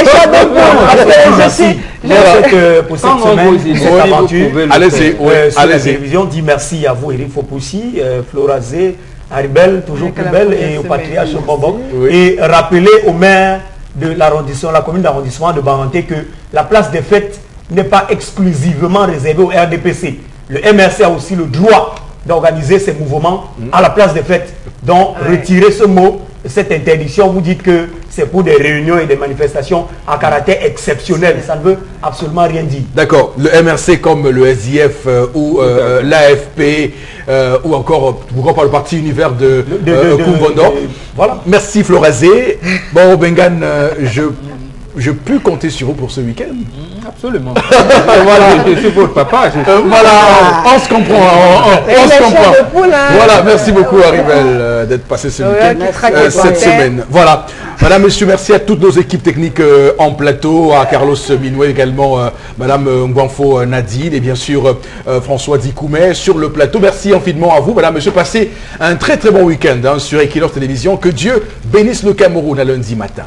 chaud de poule parce que je suis... Pour cette semaine, cette aventure, allez-y, sur la télévision, dit merci à vous, Eric Fopoussi, Florazé, Haribel, toujours plus belle, et au patriarche Bobok. Et rappeler au maire de l'arrondissement, la commune d'arrondissement de Baranté, que la place des fêtes n'est pas exclusivement réservée au RDPC. Le MRC a aussi le droit d'organiser ses mouvements à la place des fêtes. Donc, retirez ce mot, cette interdiction, vous dites que c'est pour des réunions et des manifestations à caractère exceptionnel. Ça ne veut absolument rien dire. D'accord. Le MRC comme le SDF ou l'AFP ou encore pourquoi le parti univers de Kumbondo. Voilà. Merci Florazé. Bon, Bengan, je peux compter sur vous pour ce week-end? Absolument. Voilà, je suis votre papa. Voilà, on se comprend. On se comprend. Voilà, merci beaucoup Haribel d'être passé ce week-end, cette semaine. Voilà. Madame, monsieur, merci à toutes nos équipes techniques en plateau, à Carlos Minoué également, Madame Ngwanfo Nadine et bien sûr François Dikoumet sur le plateau. Merci infiniment à vous, Madame, monsieur. Passez un très très bon week-end sur Equinox Télévision. Que Dieu bénisse le Cameroun à lundi matin.